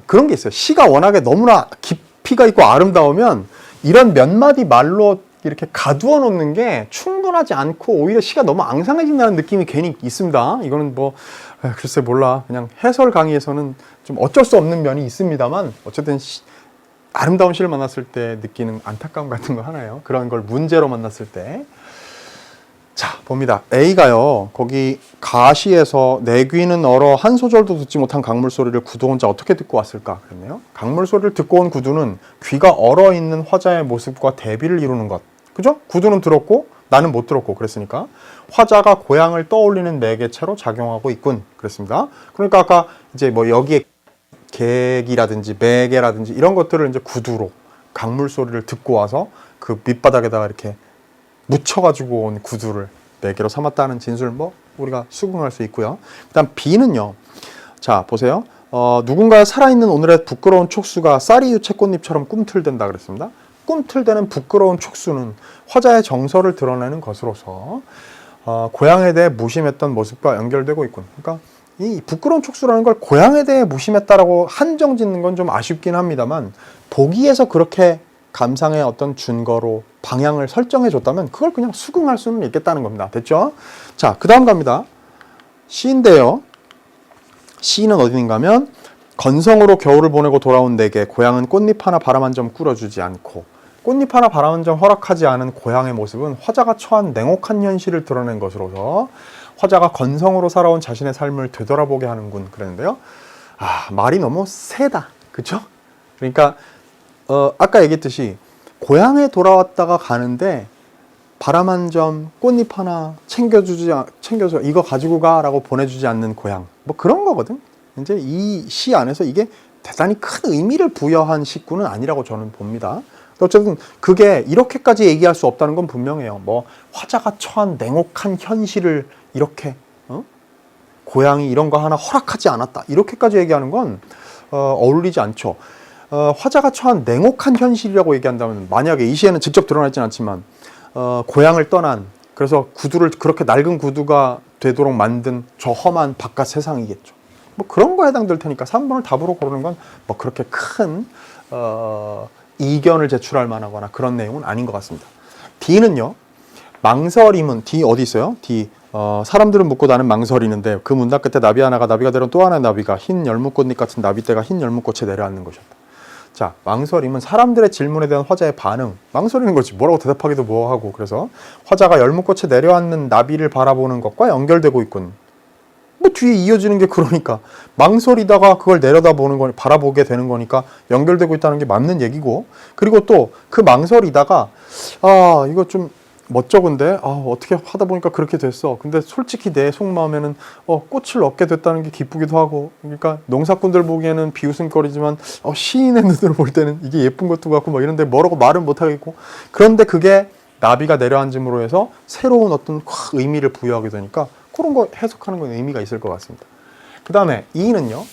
그런 게 있어요. 시가 워낙에 너무나 깊이가 있고 아름다우면 이런 몇 마디 말로 이렇게 가두어 놓는 게 충분하지 않고 오히려 시가 너무 앙상해진다는 느낌이 괜히 있습니다. 이거는 뭐 글쎄 몰라. 그냥 해설 강의에서는 좀 어쩔 수 없는 면이 있습니다만 어쨌든 아름다운 시를 만났을 때 느끼는 안타까움 같은 거 하나요. 그런 걸 문제로 만났을 때. 자, 봅니다. A가요. 거기 가시에서 내 귀는 얼어 한 소절도 듣지 못한 강물 소리를 구두 혼자 어떻게 듣고 왔을까 그랬네요. 강물 소리를 듣고 온 구두는 귀가 얼어 있는 화자의 모습과 대비를 이루는 것. 그죠? 구두는 들었고 나는 못 들었고 그랬으니까 화자가 고향을 떠올리는 매개체로 작용하고 있군. 그랬습니다. 그러니까 아까 이제 뭐 여기에 객이라든지 매개라든지 이런 것들을 이제 구두로 강물 소리를 듣고 와서 그 밑바닥에다가 이렇게 묻혀가지고 온 구두를 매개로 삼았다는 진술 뭐 우리가 수긍할 수 있고요. 그다음 B는요. 자 보세요. 누군가의 살아있는 오늘의 부끄러운 촉수가 쌀이 유채 꽃잎처럼 꿈틀댄다 그랬습니다. 꿈틀대는 부끄러운 촉수는 화자의 정서를 드러내는 것으로서 고향에 대해 무심했던 모습과 연결되고 있군. 그러니까 이 부끄러운 촉수라는 걸 고향에 대해 무심했다라고 한정 짓는 건 좀 아쉽긴 합니다만 보기에서 그렇게 감상의 어떤 준거로 방향을 설정해 줬다면 그걸 그냥 수긍할 수는 있겠다는 겁니다. 됐죠? 자, 그 다음 갑니다. C인데요. C는 어디인가 하면 건성으로 겨울을 보내고 돌아온 내게 고향은 꽃잎 하나 바람 한 점 꿇어주지 않고 꽃잎 하나 바람 한 점 허락하지 않은 고향의 모습은 화자가 처한 냉혹한 현실을 드러낸 것으로서 화자가 건성으로 살아온 자신의 삶을 되돌아보게 하는군 그랬는데요. 말이 너무 세다. 그쵸? 그러니까 아까 얘기했듯이 고향에 돌아왔다가 가는데 바람 한 점, 꽃잎 하나 챙겨서 이거 가지고 가라고 보내주지 않는 고향. 뭐 그런 거거든. 이제 이 시 안에서 이게 대단히 큰 의미를 부여한 시구는 아니라고 저는 봅니다. 어쨌든 그게 이렇게까지 얘기할 수 없다는 건 분명해요. 뭐 화자가 처한 냉혹한 현실을 이렇게 고향이 이런 거 하나 허락하지 않았다. 이렇게까지 얘기하는 건 어울리지 않죠. 화자가 처한 냉혹한 현실이라고 얘기한다면 만약에 이 시에는 직접 드러나 있지는 않지만 고향을 떠난 그래서 구두를 그렇게 낡은 구두가 되도록 만든 저 험한 바깥 세상이겠죠. 뭐 그런 거에 해당될 테니까 3번을 답으로 고르는 건 뭐 그렇게 큰 이견을 제출할 만하거나 그런 내용은 아닌 것 같습니다. D는요. 망설임은 D 어디 있어요? D 사람들은 묻고 나는 망설이는데 그 문답 끝에 나비 하나가 나비가 되던 또 하나의 나비가 흰 열무꽃잎 같은 나비떼가 흰 열무꽃에 내려앉는 것이었다. 자, 망설임은 사람들의 질문에 대한 화자의 반응. 망설이는 거지. 뭐라고 대답하기도 뭐하고. 그래서 화자가 열무꽃에 내려앉는 나비를 바라보는 것과 연결되고 있군. 뭐 뒤에 이어지는 게 그러니까 망설이다가 그걸 내려다보는 거 바라보게 되는 거니까 연결되고 있다는 게 맞는 얘기고 그리고 또 그 망설이다가 이거 좀 멋쩍은데 어떻게 하다 보니까 그렇게 됐어. 근데 솔직히 내 속마음에는 꽃을 얻게 됐다는 게 기쁘기도 하고 그러니까 농사꾼들 보기에는 비웃음거리지만 시인의 눈으로 볼 때는 이게 예쁜 것도 같고 뭐 이런데 뭐라고 말은 못하겠고 그런데 그게 나비가 내려앉음으로 해서 새로운 어떤 의미를 부여하게 되니까 그런 거 해석하는 건 의미가 있을 것 같습니다. 그 다음에 2는요.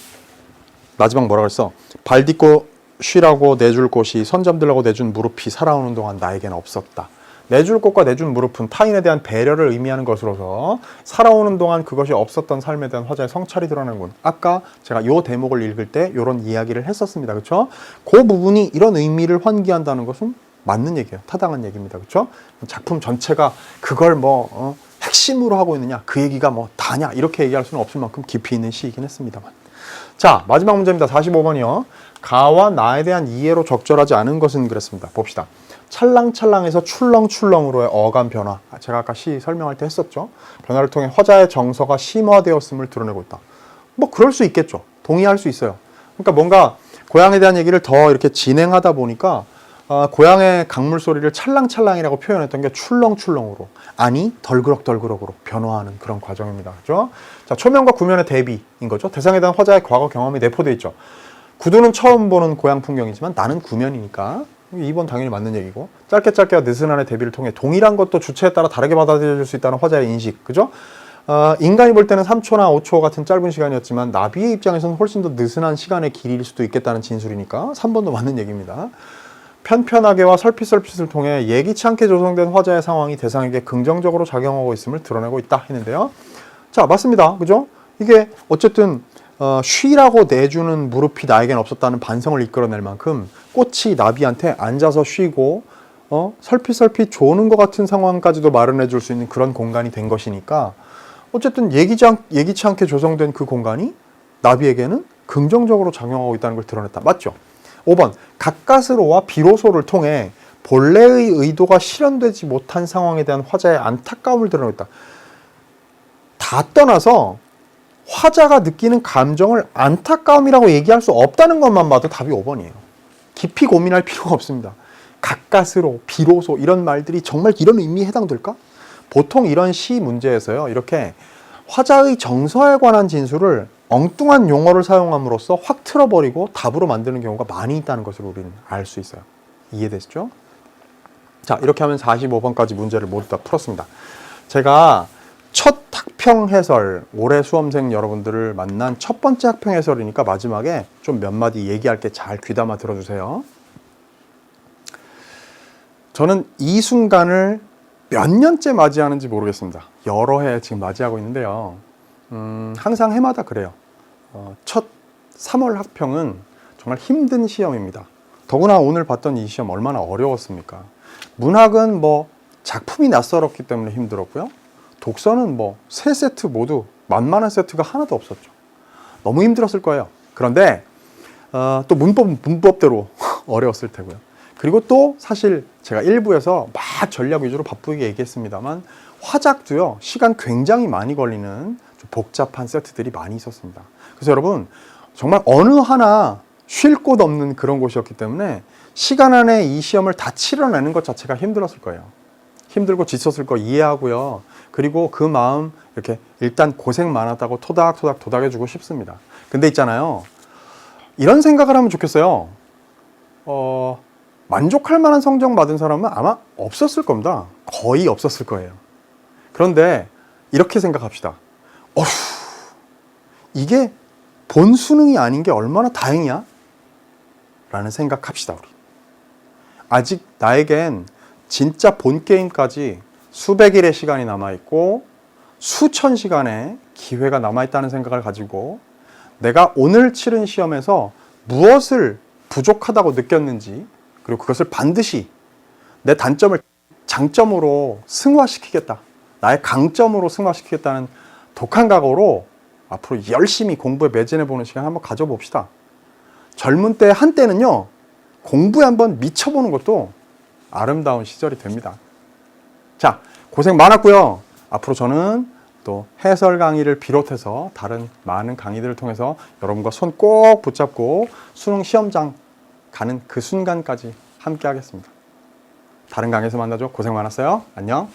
마지막 뭐라 그랬어? 발 딛고 쉬라고 내줄 곳이 선 잠들라고 내준 무릎이 살아오는 동안 나에게는 없었다. 내줄 곳과 내준 무릎은 타인에 대한 배려를 의미하는 것으로서 살아오는 동안 그것이 없었던 삶에 대한 화자의 성찰이 드러나는군. 아까 제가 이 대목을 읽을 때 이런 이야기를 했었습니다. 그렇죠? 그 부분이 이런 의미를 환기한다는 것은 맞는 얘기예요. 타당한 얘기입니다. 그렇죠? 작품 전체가 그걸 핵심으로 하고 있느냐 그 얘기가 뭐 다냐 이렇게 얘기할 수는 없을 만큼 깊이 있는 시이긴 했습니다만. 자, 마지막 문제입니다. 45번이요. 가와 나에 대한 이해로 적절하지 않은 것은 그랬습니다. 봅시다. 찰랑찰랑에서 출렁출렁으로의 어감 변화. 제가 아까 시 설명할 때 했었죠. 변화를 통해 화자의 정서가 심화되었음을 드러내고 있다. 뭐 그럴 수 있겠죠. 동의할 수 있어요. 그러니까 뭔가 고향에 대한 얘기를 더 이렇게 진행하다 보니까 고향의 강물 소리를 찰랑찰랑이라고 표현했던 게 출렁출렁으로 아니 덜그럭덜그럭으로 변화하는 그런 과정입니다. 그렇죠? 자, 초면과 구면의 대비인 거죠. 대상에 대한 화자의 과거 경험이 내포되어 있죠. 구두는 처음 보는 고향 풍경이지만 나는 구면이니까 2번 당연히 맞는 얘기고 짧게 느슨한의 대비를 통해 동일한 것도 주체에 따라 다르게 받아들여질 수 있다는 화자의 인식. 그죠? 인간이 볼 때는 3초나 5초 같은 짧은 시간이었지만 나비의 입장에서는 훨씬 더 느슨한 시간의 길이일 수도 있겠다는 진술이니까 3번도 맞는 얘기입니다. 편편하게와 설핏설핏을 통해 예기치 않게 조성된 화자의 상황이 대상에게 긍정적으로 작용하고 있음을 드러내고 있다 했는데요. 자, 맞습니다. 그죠? 이게 어쨌든 쉬라고 내주는 무릎이 나에겐 없었다는 반성을 이끌어낼 만큼 꽃이 나비한테 앉아서 쉬고 설핏설핏 조는 것 같은 상황까지도 마련해 줄 수 있는 그런 공간이 된 것이니까 어쨌든 예기치 않게 조성된 그 공간이 나비에게는 긍정적으로 작용하고 있다는 걸 드러냈다. 맞죠? 5번 가까스로와 비로소를 통해 본래의 의도가 실현되지 못한 상황에 대한 화자의 안타까움을 드러냈다. 다 떠나서 화자가 느끼는 감정을 안타까움이라고 얘기할 수 없다는 것만 봐도 답이 5번이에요. 깊이 고민할 필요가 없습니다. 가까스로, 비로소 이런 말들이 정말 이런 의미에 해당될까? 보통 이런 시 문제에서요. 이렇게 화자의 정서에 관한 진술을 엉뚱한 용어를 사용함으로써 확 틀어버리고 답으로 만드는 경우가 많이 있다는 것을 우리는 알 수 있어요. 이해되시죠? 자, 이렇게 하면 45번까지 문제를 모두 다 풀었습니다. 제가 첫 학평 해설, 올해 수험생 여러분들을 만난 첫 번째 학평 해설이니까 마지막에 좀 몇 마디 얘기할 게 잘 귀담아 들어주세요. 저는 이 순간을 몇 년째 맞이하는지 모르겠습니다. 여러 해 지금 맞이하고 있는데요. 항상 해마다 그래요. 첫 3월 학평은 정말 힘든 시험입니다. 더구나 오늘 봤던 이 시험 얼마나 어려웠습니까? 문학은 뭐 작품이 낯설었기 때문에 힘들었고요. 독서는 뭐 세 세트 모두 만만한 세트가 하나도 없었죠. 너무 힘들었을 거예요. 그런데 또 문법대로 어려웠을 테고요. 그리고 또 사실 제가 일부에서 막 전략 위주로 바쁘게 얘기했습니다만 화작도요. 시간 굉장히 많이 걸리는 좀 복잡한 세트들이 많이 있었습니다. 그래서 여러분 정말 어느 하나 쉴 곳 없는 그런 곳이었기 때문에 시간 안에 이 시험을 다 치러내는 것 자체가 힘들었을 거예요. 힘들고 지쳤을 거 이해하고요. 그리고 그 마음 이렇게 일단 고생 많았다고 토닥토닥 도닥여주고 싶습니다. 근데 있잖아요. 이런 생각을 하면 좋겠어요. 만족할 만한 성적 받은 사람은 아마 없었을 겁니다. 거의 없었을 거예요. 그런데 이렇게 생각합시다. 어휴, 이게 본 수능이 아닌 게 얼마나 다행이야? 라는 생각합시다, 우리. 아직 나에겐 진짜 본 게임까지 수백 일의 시간이 남아있고 수천 시간의 기회가 남아있다는 생각을 가지고 내가 오늘 치른 시험에서 무엇을 부족하다고 느꼈는지 그리고 그것을 반드시 내 단점을 장점으로 승화시키겠다. 나의 강점으로 승화시키겠다는 독한 각오로 앞으로 열심히 공부에 매진해보는 시간 한번 가져봅시다. 젊은 때 한때는요. 공부에 한번 미쳐보는 것도 아름다운 시절이 됩니다. 자, 고생 많았고요. 앞으로 저는 또 해설 강의를 비롯해서 다른 많은 강의들을 통해서 여러분과 손 꼭 붙잡고 수능 시험장 가는 그 순간까지 함께 하겠습니다. 다른 강의에서 만나죠. 고생 많았어요. 안녕.